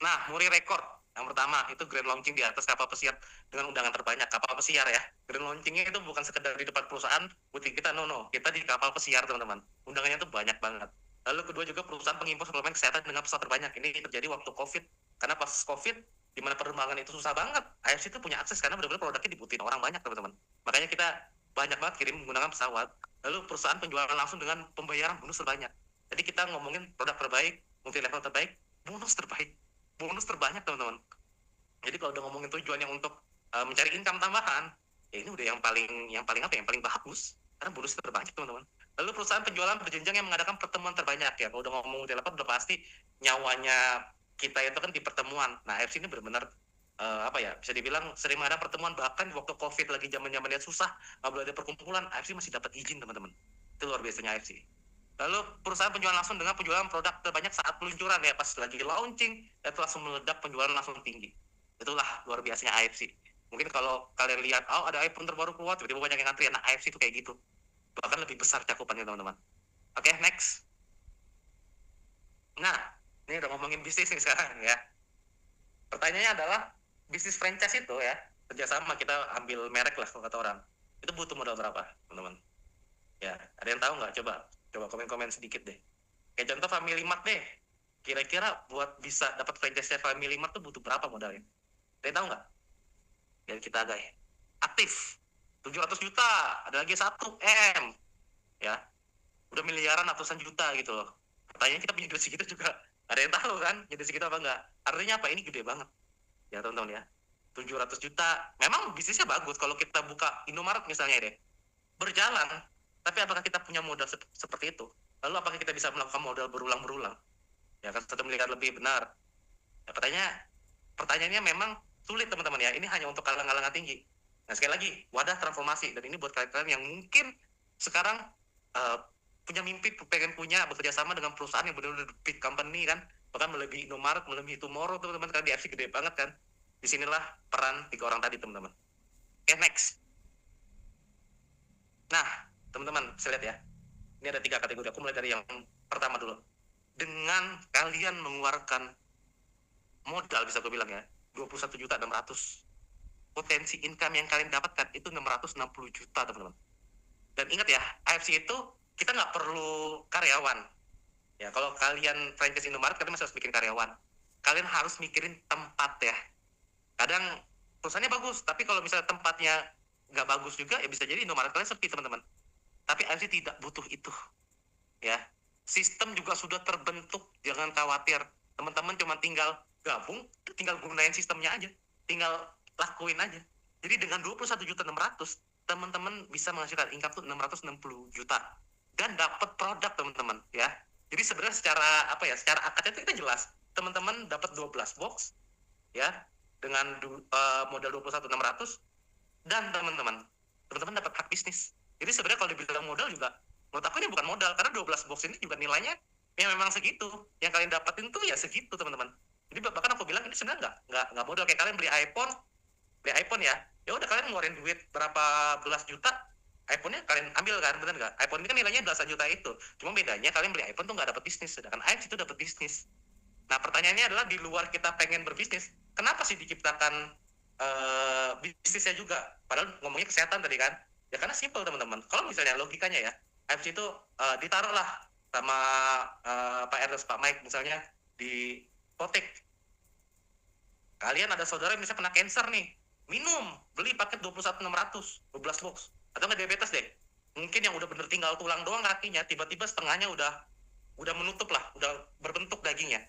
Nah, muri rekor. Yang pertama, itu grand launching di atas kapal pesiar dengan undangan terbanyak. Kapal pesiar ya. Grand launchingnya itu bukan sekedar di depan perusahaan, butik kita, no. Kita di kapal pesiar, teman-teman. Undangannya itu banyak banget. Lalu kedua juga perusahaan pengimpor suplemen kesehatan dengan pesawat terbanyak. Ini terjadi waktu COVID. Karena pas COVID, di mana penerbangan itu susah banget, AFC itu punya akses karena benar-benar produknya dibutuhin orang banyak, teman-teman. Makanya kita banyak banget kirim menggunakan pesawat. Lalu perusahaan penjualan langsung dengan pembayaran bonus terbanyak. Jadi kita ngomongin produk terbaik, multi level terbaik, bonus terbaik. Bonus terbanyak, teman-teman. Jadi kalau udah ngomongin tujuannya untuk mencari income tambahan, ya ini udah yang paling bagus, karena bonus terbanyak, teman-teman. Lalu perusahaan penjualan berjenjang yang mengadakan pertemuan terbanyak ya. Kalau udah ngomong multi level udah pasti nyawanya kita itu kan di pertemuan. Nah, AFC ini benar-benar apa ya, bisa dibilang sering ada pertemuan, bahkan waktu COVID lagi zaman-zamannya susah, nggak boleh ada perkumpulan, AFC masih dapat izin teman-teman. Itu luar biasanya AFC. Lalu perusahaan penjualan langsung dengan penjualan produk terbanyak saat peluncuran ya, pas lagi launching itu langsung meledak, penjualan langsung tinggi. Itulah luar biasanya AFC. Mungkin kalau kalian lihat, oh ada iPhone terbaru keluar, tiba-tiba banyak yang ngantri. Nah AFC itu kayak gitu, bahkan lebih besar cakupannya teman-teman. Oke, next. Nah, ini udah ngomongin bisnis nih sekarang ya. Pertanyaannya adalah, bisnis franchise itu ya, kerjasama kita ambil merek lah kalau kata orang, itu butuh modal berapa teman-teman? Ya, ada yang tahu nggak? Coba komen-komen sedikit deh. Kayak contoh Family Mart deh. Kira-kira buat bisa dapat franchise Family Mart tuh butuh berapa modalnya? Ada yang tahu nggak? Biar kita agak aktif. 700 juta, ada lagi 1 M. Ya, udah miliaran ratusan juta gitu loh. Pertanyaannya kita punya duit segitu juga. Ada yang tahu kan? Jadi segitu apa enggak? Artinya apa? Ini gede banget. Ya teman-teman ya. 700 juta. Memang bisnisnya bagus kalau kita buka Indomaret misalnya deh. Berjalan. Tapi apakah kita punya modal seperti itu? Lalu apakah kita bisa melakukan modal berulang-berulang? Ya kan, 1 miliar lebih, benar. Ya, pertanyaannya memang sulit teman-teman ya. Ini hanya untuk kalangan tinggi. Nah sekali lagi, wadah transformasi. Dan ini buat kalian yang mungkin sekarang punya mimpi, pengen punya bekerja sama dengan perusahaan yang benar-benar big company kan, bahkan melebihi Indomaret, melebihi Tomorrow teman-teman, kan di AFC gede banget kan. Disinilah peran 3 orang tadi teman-teman. Oke, next. Nah teman-teman bisa lihat ya, ini ada 3 kategori. Aku mulai dari yang pertama dulu. Dengan kalian mengeluarkan modal, bisa aku bilang ya, 21.600.000, potensi income yang kalian dapatkan itu 660 juta teman-teman. Dan ingat ya, AFC itu kita nggak perlu karyawan. Ya, kalau kalian franchise Indomaret, kalian masih harus bikin karyawan. Kalian harus mikirin tempat ya. Kadang perusahaannya bagus, tapi kalau misalnya tempatnya nggak bagus juga, ya bisa jadi Indomaret kalian sepi teman-teman. Tapi AFC tidak butuh itu. Ya, sistem juga sudah terbentuk, jangan khawatir. Teman-teman cuma tinggal gabung, tinggal gunain sistemnya aja, tinggal lakuin aja. Jadi dengan 21.600.000, teman-teman bisa menghasilkan income tuh 660 juta dan dapat produk teman-teman ya. Jadi sebenarnya secara akadnya itu kita jelas, teman-teman dapat 12 box ya dengan modal 21.600, dan teman-teman dapat hak bisnis. Jadi sebenarnya kalau dibilang modal juga, menurut aku ini bukan modal, karena 12 box ini juga nilainya ya memang segitu. Yang kalian dapatin tuh ya segitu teman-teman. Jadi bahkan aku bilang ini sebenarnya nggak modal. Kayak kalian beli iPhone ya, ya udah kalian ngeluarin duit berapa belas juta, iPhone-nya kalian ambil kan, bener nggak? iPhone ini kan nilainya belasan juta itu. Cuma bedanya kalian beli iPhone tuh nggak dapat bisnis, sedangkan iPhone itu dapat bisnis. Nah pertanyaannya adalah, di luar kita pengen berbisnis, kenapa sih diciptakan bisnisnya juga? Padahal ngomongnya kesehatan tadi kan? Ya karena simple teman-teman. Kalau misalnya logikanya ya, AFC itu ditaruh lah sama Pak Ernest, Pak Mike misalnya di apotek. Kalian ada saudara yang misalnya kena cancer nih, minum, beli paket 21.600, 12 box. Atau nggak diabetes deh, mungkin yang udah bener tinggal tulang doang kakinya, tiba-tiba setengahnya udah menutup lah, udah berbentuk dagingnya.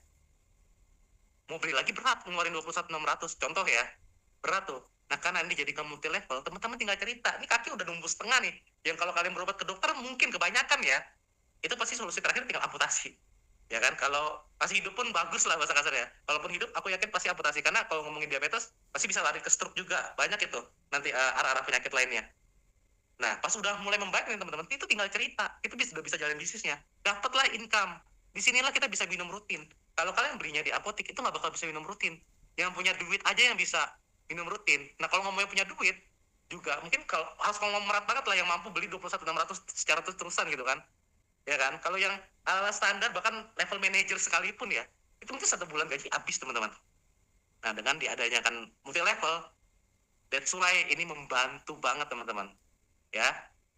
Mau beli lagi berat, ngeluarin 21.600, contoh ya, berat tuh. Nah karena ini jadi multi level, teman-teman tinggal cerita, ini kaki udah numbuh setengah nih, yang kalau kalian berobat ke dokter mungkin kebanyakan ya, itu pasti solusi terakhir tinggal amputasi. Ya kan, kalau masih hidup pun bagus lah bahasa kasar ya. Kalaupun hidup, aku yakin pasti amputasi, karena kalau ngomongin diabetes pasti bisa lari ke stroke juga, banyak itu nanti arah-arah penyakit lainnya. Nah pas udah mulai membaik nih teman-teman, itu tinggal cerita, itu sudah bisa jalan bisnisnya, dapatlah income. Disinilah kita bisa minum rutin. Kalau kalian belinya di apotek, itu nggak bakal bisa minum rutin. Yang punya duit aja yang bisa minum rutin. Nah kalau ngomongnya punya duit juga, mungkin kalau harus konglomerat banget lah yang mampu beli 21.600 secara terus-terusan gitu kan. Ya kan, kalau yang ala standar bahkan level manager sekalipun ya, itu mungkin 1 bulan gaji habis teman-teman. Nah dengan diadanya kan multi level, that's why ini membantu banget teman-teman ya.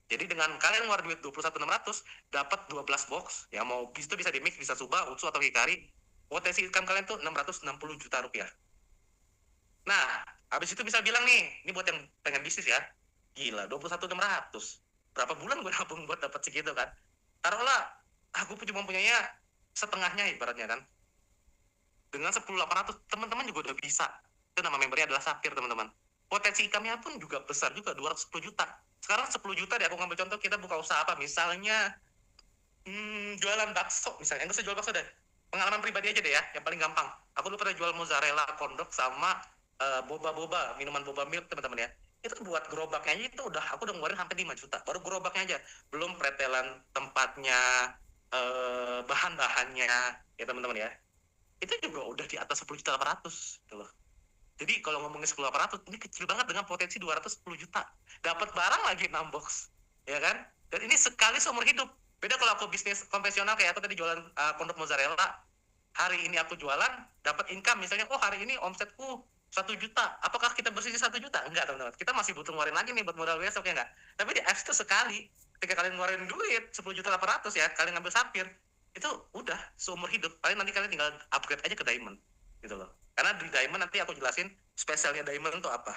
Jadi dengan kalian ngeluar duit 21.600, dapat 12 box ya, mau itu bisa di mix, bisa Suba, Utsu atau Hikari, potensi income kalian tuh 660 juta rupiah. Nah habis itu bisa bilang nih, ini buat yang pengen bisnis ya, gila 21.600, berapa bulan gue nabung buat dapat segitu kan. Taruhlah aku cuma punyanya setengahnya ibaratnya kan, dengan 10.800 teman-teman juga udah bisa. Itu nama membernya adalah Sapir teman-teman. Potensi income-nya pun juga besar juga, 210 juta. Sekarang 10 juta deh, aku ngambil contoh, kita buka usaha apa, misalnya jualan bakso misalnya. Enggak usah jual bakso deh, pengalaman pribadi aja deh ya, yang paling gampang. Aku dulu pernah jual mozzarella kondok sama boba-boba, minuman boba milk teman-teman ya. Itu buat gerobaknya aja itu aku udah ngeluarin hampir 5 juta. Baru gerobaknya aja. Belum pretelan tempatnya, bahan-bahannya ya teman-teman ya. Itu juga udah di atas 10 juta 800 gitu loh. Jadi kalau ngomongin 10 800 ini kecil banget dengan potensi 210 juta. Dapat barang lagi 6 box. Ya kan? Dan ini sekali seumur hidup. Beda kalau aku bisnis konvensional kayak aku tadi jualan kondok mozzarella. Hari ini aku jualan, dapat income misalnya, oh hari ini omsetku 1 juta. Apakah kita bersih 1 juta? Enggak teman-teman. Kita masih butuh ngeluarin lagi nih buat modal besok ya enggak. Tapi di apps itu sekali, ketika kalian ngeluarin duit 10 juta 800 ya, kalian ngambil sapir, itu udah seumur hidup. Paling nanti kalian tinggal upgrade aja ke diamond gitu loh. Karena di diamond nanti aku jelasin spesialnya diamond itu apa.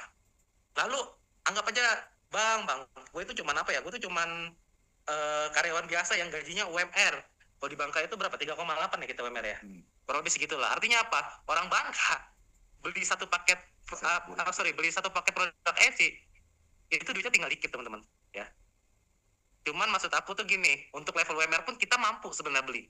Lalu anggap aja bang, gue itu cuman apa ya? Gue itu cuman karyawan biasa yang gajinya UMR. Kalau di Bangka itu berapa? 3,8 ya kita UMR ya. Kurang lebih segitulah. Artinya apa? Orang Bangka beli satu paket beli satu paket produk FC itu duitnya tinggal dikit teman-teman ya. Cuman maksud aku tuh gini, untuk level UMR pun kita mampu sebenarnya beli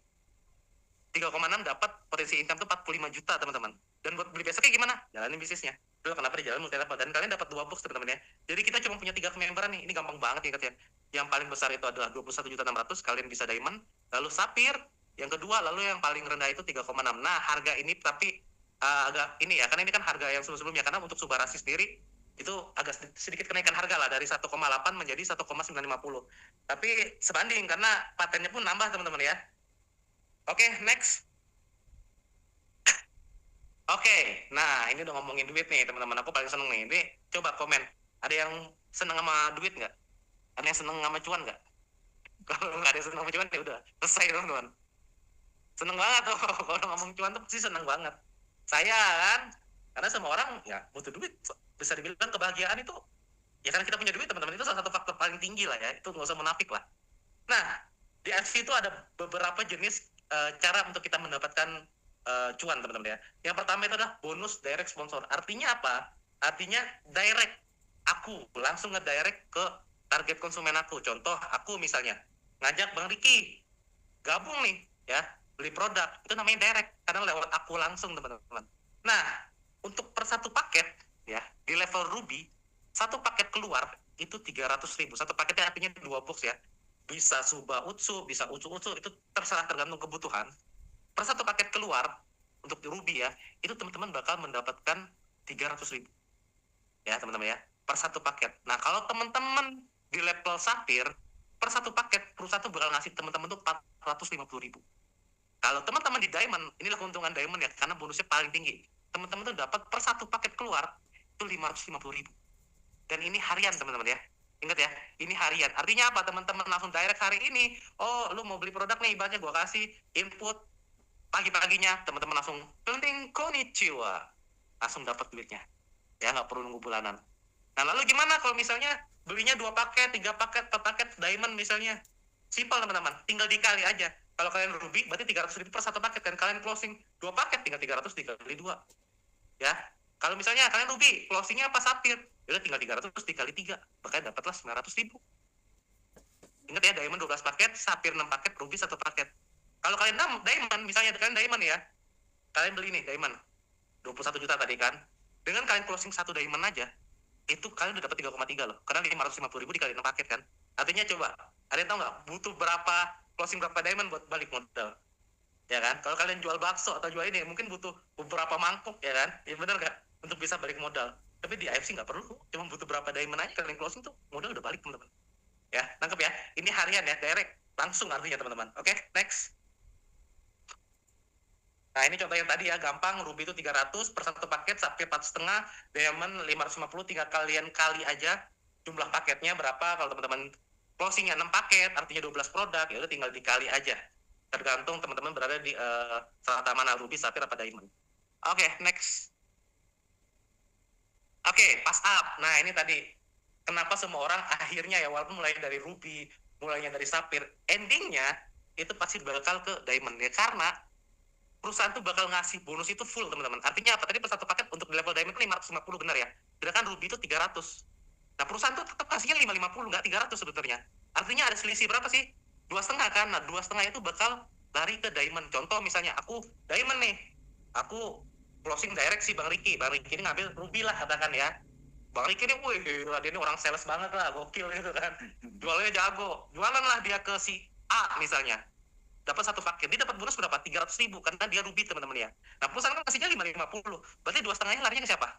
3,6 dapat potensi income tuh 45 juta teman-teman. Dan buat beli besoknya gimana? Jalanin bisnisnya. Dulu kenapa di jalan multi level dan kalian dapat 2 box teman-teman ya. Jadi kita cuma punya 3 memberan nih. Ini gampang banget ingat ya. Yang paling besar itu adalah 21.600.000 kalian bisa diamond, lalu sapphire, yang kedua lalu yang paling rendah itu 3,6. Nah, harga ini tapi agak ini ya, karena ini kan harga yang sebelum-sebelumnya, karena untuk Subarashi sendiri itu agak sedikit kenaikan harga lah dari 1,8 menjadi 1,950. Tapi sebanding karena patennya pun nambah teman-teman ya. Oke, next. Oke, nah ini udah ngomongin duit nih teman-teman. Aku paling seneng nih. Ini coba komen. Ada yang seneng sama duit nggak? Ada yang seneng sama cuan nggak? Kalau nggak ada yang seneng sama cuan ya udah selesai teman-teman. Seneng banget tuh kalau ngomong cuan tuh pasti seneng banget. Saya kan, karena semua orang ya butuh duit. Bisa dibilang kebahagiaan itu ya karena kita punya duit teman-teman, itu salah satu faktor paling tinggi lah ya. Itu nggak usah munafik lah. Nah, di FC itu ada beberapa jenis cara untuk kita mendapatkan cuan teman-teman ya. Yang pertama itu adalah bonus direct sponsor. Artinya apa? Artinya direct, aku langsung nge-direct ke target konsumen aku. Contoh aku misalnya ngajak Bang Riki gabung nih ya, beli produk, itu namanya direct karena lewat aku langsung teman-teman. Nah, untuk per satu paket ya di level Ruby, satu paket keluar itu 300.000. Satu paketnya artinya 2 box ya. Bisa Suba Utsu, bisa Utsu-Utsu, itu terserah tergantung kebutuhan. Per satu paket keluar untuk Ruby ya, itu teman-teman bakal mendapatkan 300.000 ya teman-teman ya, per satu paket. Nah kalau teman-teman di level Sapphire, per satu paket perusahaan tuh bakal ngasih teman-teman tuh 450.000. Kalau teman-teman di Diamond, inilah keuntungan Diamond ya, karena bonusnya paling tinggi. Teman-teman tuh dapat per satu paket keluar itu 550.000. Dan ini harian teman-teman ya. Ingat ya, ini harian. Artinya apa? Teman-teman langsung direct hari ini. Oh, lu mau beli produk nih, ibaratnya gue kasih input pagi-paginya, teman-teman langsung penting konnichiwa, langsung dapat duitnya. Ya, nggak perlu nunggu bulanan. Nah, lalu gimana kalau misalnya belinya 2 paket, 3 paket, per paket diamond misalnya? Simpel teman-teman, tinggal dikali aja. Kalau kalian Ruby, berarti 300.000 per satu paket. Dan kalian closing 2 paket, tinggal 300 dikali 2. Ya, kalau misalnya kalian Ruby, closingnya apa Sapphire? Udah tinggal 300 dikali 3, makanya dapatlah 900.000. Ingat ya, Diamond 12 paket, Sapphire 6 paket, Ruby 1 paket. Kalau kalian Diamond, misalnya kalian Diamond ya, kalian beli nih Diamond 21 juta tadi kan, dengan kalian closing 1 Diamond aja, itu kalian udah dapat 3,3 loh, karena 550.000 dikali 6 paket kan. Artinya coba, ada yang tahu nggak butuh berapa closing berapa Diamond buat balik modal? Ya kan, kalau kalian jual bakso atau jual ini mungkin butuh beberapa mangkuk ya kan, ya bener nggak, untuk bisa balik modal. Tapi di AFC nggak perlu, cuma butuh berapa diamond aja kalian closing tuh modal udah balik teman-teman. Ya, nangkep ya, ini harian ya, direct langsung artinya teman-teman. Oke, next. Nah ini contoh yang tadi ya, gampang. Ruby itu 300 per satu paket, sampai 4,5, diamond 550, tinggal kalian kali aja jumlah paketnya berapa. Kalau teman-teman closingnya 6 paket, artinya 12 produk, ya udah tinggal dikali aja. Tergantung teman-teman berada di strata mana, Ruby, Sapphire, apa Diamond. Oke, next. Oke, pass up. Nah, ini tadi kenapa semua orang akhirnya ya, walaupun mulai dari Ruby, mulainya dari Sapphire, endingnya itu pasti bakal ke Diamond ya, karena perusahaan tuh bakal ngasih bonus itu full teman-teman. Artinya apa? Tadi per satu paket untuk di level Diamond 550 benar ya. Sedangkan Ruby itu 300. Nah, perusahaan tuh tetap kasihnya 550, nggak 300 sebetulnya. Artinya ada selisih berapa sih? 2,5 kan? Nah, 2,5 itu bakal lari ke Diamond. Contoh misalnya aku Diamond nih, aku closing direct si Bang Riki ini ngambil ruby lah katakan ya. Bang Riki ini, wih, gila, dia ini orang sales banget lah, gokil gitu kan. Jualnya jago. Jualan lah dia ke si A misalnya. Dapat satu paket, dia dapat bonus berapa? 300.000 karena dia ruby teman-teman ya. Nah perusahaan kan kasihnya 550, berarti 2,5-nya larinya ke siapa?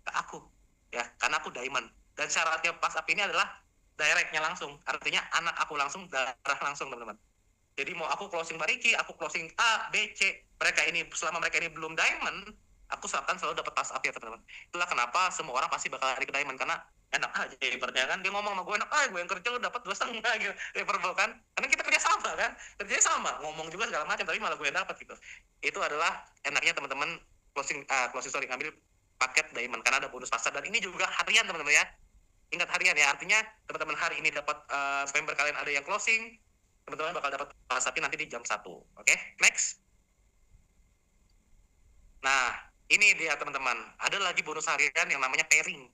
Ke aku. Ya, karena aku diamond. Dan syaratnya pas up ini adalah directnya langsung. Artinya anak aku langsung, darah langsung teman-teman. Jadi mau aku closing Bang Riki, aku closing A, B, C. Selama mereka ini belum diamond, aku akan selalu dapat pas up ya teman-teman. Itulah kenapa semua orang pasti bakal lari ke diamond, karena enak aja ibaratnya kan. Dia ngomong sama gue, enak aja gue yang kerja lu dapat 2,5 gitu. Verbal kan, karena kita kerja sama kan, kerjanya sama, ngomong juga segala macam, tapi malah gue yang dapat gitu. Itu adalah enaknya teman-teman closing ngambil paket diamond karena ada bonus pasar. Dan ini juga harian teman-teman ya, ingat harian ya, artinya teman-teman hari ini dapat member kalian ada yang closing, teman-teman bakal dapat pas up nanti di jam 1. Oke, next. Nah, ini dia teman-teman. Ada lagi bonus harian yang namanya pairing.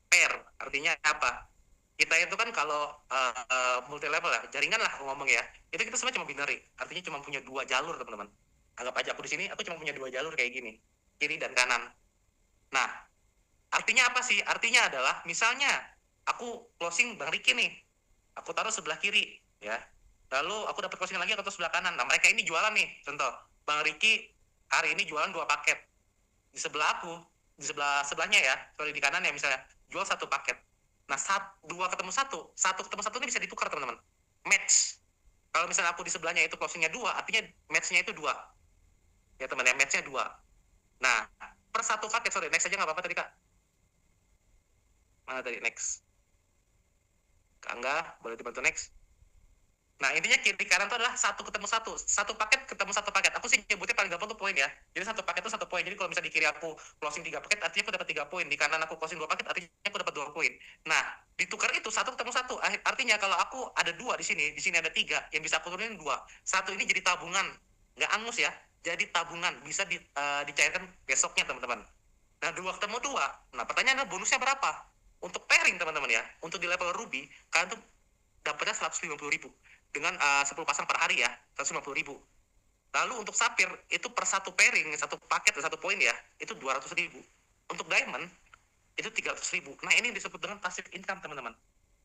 Pair, artinya apa? Kita itu kan kalau multi level ya, jaringan lah ngomong ya. Itu kita semua cuma binary. Artinya cuma punya 2 jalur, teman-teman. Anggap aja aku di sini, aku cuma punya 2 jalur kayak gini. Kiri dan kanan. Nah, artinya apa sih? Artinya adalah misalnya aku closing Bang Riki nih. Aku taruh sebelah kiri, ya. Lalu aku dapat closing lagi, aku taruh sebelah kanan. Nah, mereka ini jualan nih. Contoh, Bang Riki hari ini jualan 2 paket. Di sebelah aku, di sebelahnya ya, sorry di kanan ya misalnya, jual 1 paket. Nah, 2 ketemu 1 ketemu 1 ini bisa ditukar teman-teman. Match. Kalau misalnya aku di sebelahnya itu closingnya 2, artinya matchnya itu 2. Ya teman ya, matchnya 2. Nah, per 1 paket, sorry, next aja nggak apa-apa tadi Kak. Mana tadi, next. Kak Angga, boleh dibantu next. Nah, intinya kiri kanan itu adalah 1 ketemu 1. 1 paket ketemu 1 paket. Aku sih nyebutnya paling gampang tuh poin ya. Jadi 1 paket itu 1 poin. Jadi kalau misalnya di kiri aku closing 3 paket, artinya aku dapat 3 poin. Di kanan aku closing 2 paket, artinya aku dapat 2 poin. Nah, ditukar itu 1 ketemu 1. Artinya kalau aku ada 2 di sini ada 3, yang bisa aku turunin 2. 1 ini jadi tabungan. Nggak angus ya. Jadi tabungan. Bisa dicairkan besoknya, teman-teman. Nah, 2 ketemu 2. Nah, pertanyaannya bonusnya berapa? Untuk pairing, teman-teman ya. Untuk di level Ruby, kalian tuh dapatnya 150.000. Dengan 10 pasang per hari ya, 150.000. Lalu untuk Sapphire, itu per 1 pairing, 1 paket, 1 poin ya, itu 200.000. Untuk Diamond, itu 300.000. Nah, ini disebut dengan passive income, teman-teman.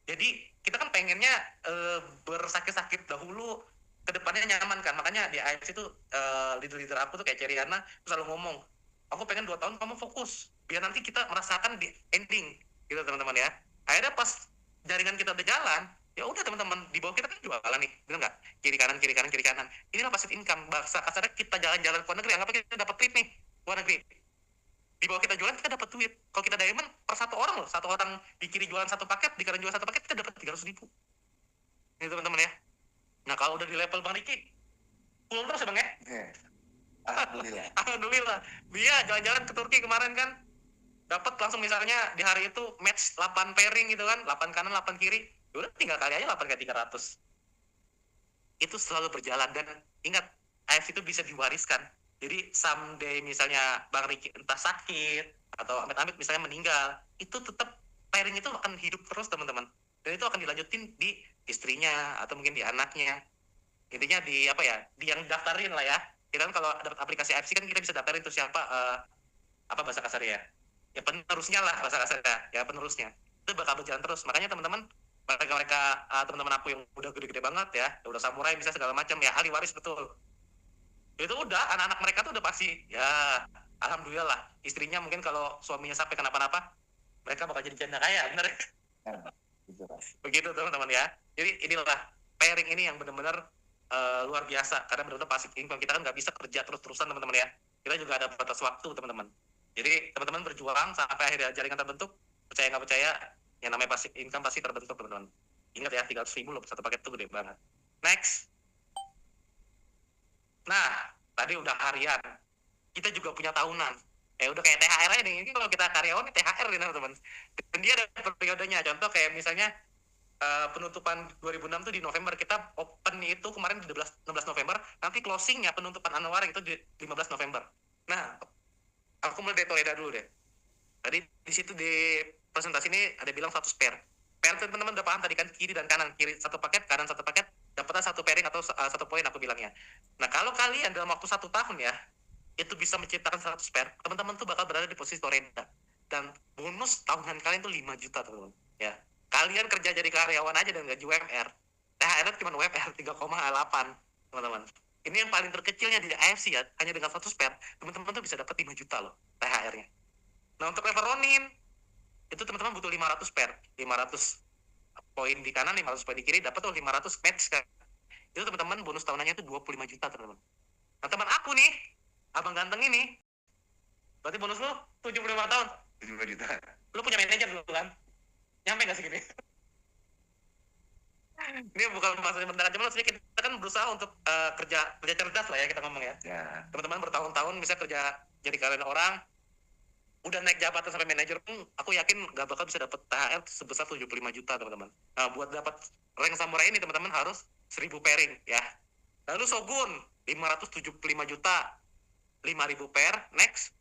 Jadi, kita kan pengennya bersakit-sakit dahulu, kedepannya nyaman kan. Makanya di AFC itu, leader-leader aku tuh kayak Ceriana, selalu ngomong, aku pengen 2 tahun kamu fokus, biar nanti kita merasakan di ending, gitu teman-teman ya. Akhirnya pas jaringan kita udah jalan, ya udah teman-teman, di bawah kita kan jualan nih, bener nggak? Kiri kanan. Inilah passive income. Bahasa kasarnya kita jalan-jalan ke luar negeri, anggap kita dapat trip nih luar negeri. Di bawah kita jualan, kita dapat duit. Kalau kita diamond per 1 orang loh, 1 orang di kiri jualan 1 paket, di kanan jualan 1 paket, kita dapat 300.000. Ini teman-teman ya. Nah kalau udah di level Bang Riki, full terus ya Bang ya. Alhamdulillah. Alhamdulillah. Dia jalan-jalan ke Turki kemarin kan, dapat langsung misalnya di hari itu match 8 pairing gitu kan, 8 kanan 8 kiri. Udah tinggal kali aja 8 kali 300. Itu selalu berjalan. Dan ingat, AFC itu bisa diwariskan. Jadi someday misalnya Bang Riki entah sakit atau amit-amit misalnya meninggal, itu tetap pairing itu akan hidup terus teman-teman. Dan itu akan dilanjutin di istrinya atau mungkin di anaknya. Intinya di apa ya, di yang daftarin lah ya. Kita kan kalau dapat aplikasi AFC kan kita bisa daftarin tuh siapa apa bahasa kasarnya ya penerusnya lah bahasa kasarnya ya, penerusnya itu bakal berjalan terus. Makanya teman-teman, mereka teman-teman aku yang udah gede-gede banget ya, udah samurai bisa segala macam ya, ahli waris betul, itu udah anak-anak mereka tuh udah pasti ya, alhamdulillah lah. Istrinya mungkin kalau suaminya sampai kenapa-napa, mereka bakal jadi janda kaya, bener ya? Begitu teman-teman ya. Jadi inilah pairing ini yang benar-benar luar biasa, karena benar-benar passive income. Kita kan nggak bisa kerja terus-terusan teman-teman ya, kita juga ada batas waktu teman-teman. Jadi teman-teman berjuang sampai akhirnya jaringan terbentuk. Percaya nggak percaya, yang namanya passive income pasti terbentuk teman-teman. Ingat ya, 300.000 loh 1 paket itu gede banget. Next. Nah, tadi udah harian. Kita juga punya tahunan. Udah kayak THR aja nih. Ini kalau kita karyawan nih THR nih teman-teman. Dan dia ada periodenya. Contoh kayak misalnya penutupan 2006 tuh di November. Kita open itu kemarin di 16 November. Nanti closingnya penutupan Anwar itu di 15 November. Nah, aku mulai dari Toyota dulu deh. Tadi di situ di presentasi ini ada bilang 100 pair. Pair teman-teman udah paham tadi kan, kiri dan kanan. Kiri 1 paket, kanan 1 paket, dapatnya 1 pairing atau 1 poin aku bilangnya. Nah kalau kalian dalam waktu 1 tahun ya, itu bisa menciptakan 100 pair, teman-teman tuh bakal berada di posisi Torrenta. Dan bonus tahunan kalian tuh 5 juta teman-teman. Ya. Kalian kerja jadi karyawan aja dan gaji UMR. THR cuma UMR 3,8 teman-teman. Ini yang paling terkecilnya di AFC ya, hanya dengan 100 pair, teman-teman tuh bisa dapat 5 juta loh THR-nya. Nah untuk Trevor Ronin, itu teman-teman butuh 500 pair, 500 poin di kanan, 500 poin di kiri, dapat tuh 500 match kan. Itu teman-teman bonus tahunannya itu 25 juta teman-teman. Nah teman aku nih, abang ganteng ini, berarti bonus lu 75 tahun. 75 juta. Lu punya manajer dulu kan? Nyampe gak segini? Ini bukan maksudnya mendarat, cuma maksudnya kita kan berusaha untuk kerja cerdas lah ya kita ngomong ya. Ya. Teman-teman bertahun-tahun bisa kerja jadi karyawan orang, udah naik jabatan sampai manajer pun aku yakin gak bakal bisa dapat THR sebesar 75 juta teman-teman. Nah buat dapat rank samurai ini teman-teman harus 1000 pairing ya. Lalu Shogun 575 juta, 5.000 pair. Next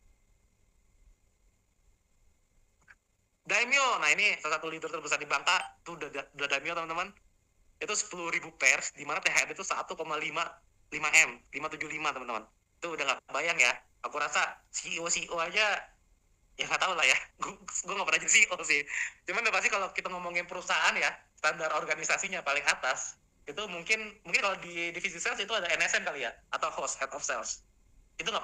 Daimyo, nah ini salah satu leader terbesar di Bangka, itu udah Daimyo teman-teman. Itu 10.000 pairs, di mana THR itu 1,5 M, 575 teman-teman. Itu udah gak bayang ya. Aku rasa CEO aja, ya nggak tahu lah ya. Gue nggak pernah jadi CEO sih. Cuman udah pasti kalau kita ngomongin perusahaan ya, standar organisasinya paling atas, itu mungkin kalau di divisi sales itu ada NSM kali ya, atau host, head of sales. Itu nggak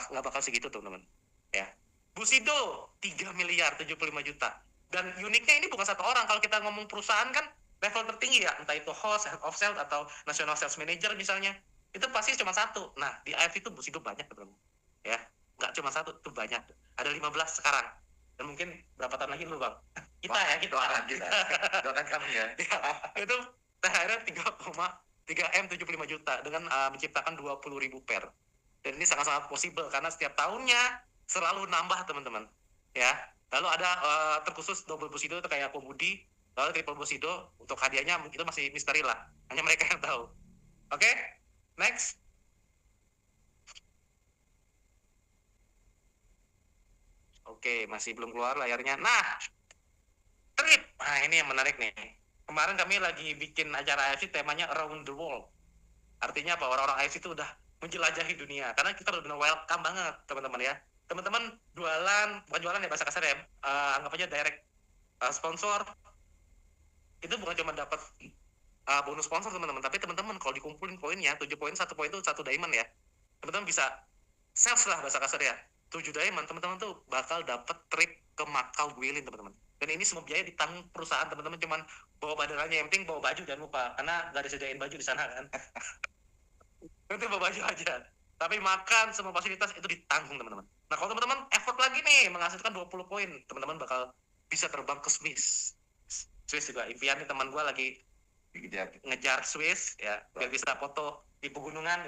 bakal segitu teman-teman. Ya. Bushido 3 miliar 75 juta. Dan uniknya ini bukan satu orang. Kalau kita ngomong perusahaan kan level tertinggi ya, entah itu host, head of sales atau national sales manager misalnya, itu pasti cuma satu. Nah di AFC itu Bushido banyak teman-teman. Ya, nggak cuma satu, itu banyak. Ada 15 sekarang. Dan mungkin berapa tahun lagi lu bang? Kita ya, kita. Doakan kami ya. Itu THR 3 M 75 juta dengan menciptakan 20.000 pair. Dan ini sangat-sangat possible karena setiap tahunnya selalu nambah teman-teman. Ya. Lalu ada terkhusus double Bushido itu kayak Komudi, lalu triple Bushido untuk hadiahnya itu masih misteri lah. Hanya mereka yang tahu. Oke? Next. Oke, masih belum keluar layarnya. Nah, trip. Nah, ini yang menarik nih. Kemarin kami lagi bikin acara AFC temanya Around the World. Artinya apa? Orang-orang AFC itu udah menjelajahi dunia. Karena kita benar-benar welcome banget, teman-teman ya. Teman-teman jualan, bukan jualan ya bahasa kasar ya, anggap aja direct sponsor. Itu bukan cuma dapat bonus sponsor teman-teman, tapi teman-teman kalau dikumpulin poinnya, 7 poin, 1 poin itu 1 diamond ya. Teman-teman bisa sales lah bahasa kasar ya. 7 diamond, teman-teman tuh bakal dapat trip ke Macau Guilin teman-teman. Dan ini semua biaya ditanggung perusahaan teman-teman, cuman bawa badannya, yang penting bawa baju jangan lupa, karena nggak disediain baju di sana kan. Nanti bawa baju aja. Tapi makan, semua fasilitas itu ditanggung teman-teman. Nah kalau teman-teman effort lagi nih, menghasilkan 20 poin, teman-teman bakal bisa terbang ke Swiss. Swiss juga, impian nih teman gue lagi ngejar Swiss, ya, biar bisa foto di pegunungan.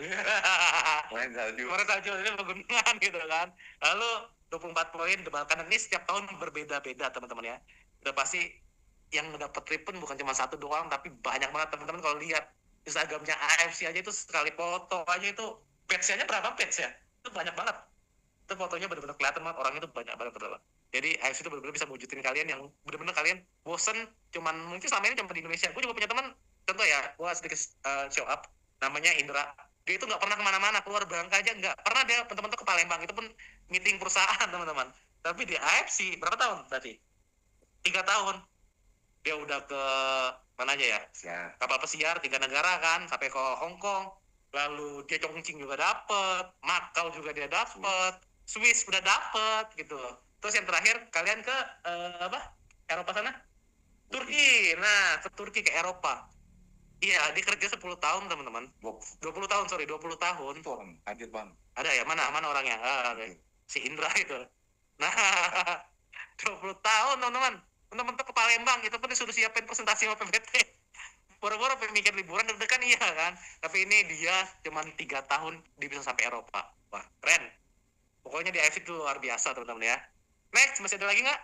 Main salju. Kemarin salju, ini pegunungan gitu kan. Lalu 24 poin, karena ini setiap tahun berbeda-beda teman-teman ya. Udah pasti yang dapat trip pun bukan cuma satu doang, tapi banyak banget teman-teman. Kalau lihat Instagramnya AFC aja itu sekali foto aja itu page-nya berapa page ya? Itu banyak banget. Itu fotonya benar-benar kelihatan banget, orangnya itu banyak banget teman-teman. Jadi AFC itu benar-benar bisa mewujudin kalian yang benar-benar kalian bosen, cuman mungkin selama ini cuma di Indonesia. Gue juga punya teman, contoh ya, gue sedikit show up, namanya Indra. Dia itu nggak pernah kemana-mana, keluar Bangka aja nggak pernah. Dia teman-teman tuh ke Palembang, itu pun meeting perusahaan teman-teman. Tapi di AFC berapa tahun berarti? 3 tahun. Dia udah ke mana aja ya? Kapal pesiar 3 negara kan, sampai ke Hong Kong. Lalu dia Chongqing juga dapet, Macau juga dia dapet, Swiss udah dapet gitu. Terus yang terakhir kalian ke Eropa sana? Turki. Nah, ke Turki, ke Eropa. Iya, dia kerja 10 tahun teman-teman. 20 tahun, 20 tahun. Hadir bang. Ada ya? Mana orangnya? Si Indra itu. Nah, 20 tahun teman-teman. Teman-teman tuh ke Palembang, itu pun disuruh siapin presentasi sama PPT. Boro-boro mikir liburan deg-degan iya kan. Tapi ini dia cuma 3 tahun dia bisa sampai Eropa. Wah, keren. Pokoknya di AFC itu luar biasa teman-teman ya. Next, masih ada lagi nggak?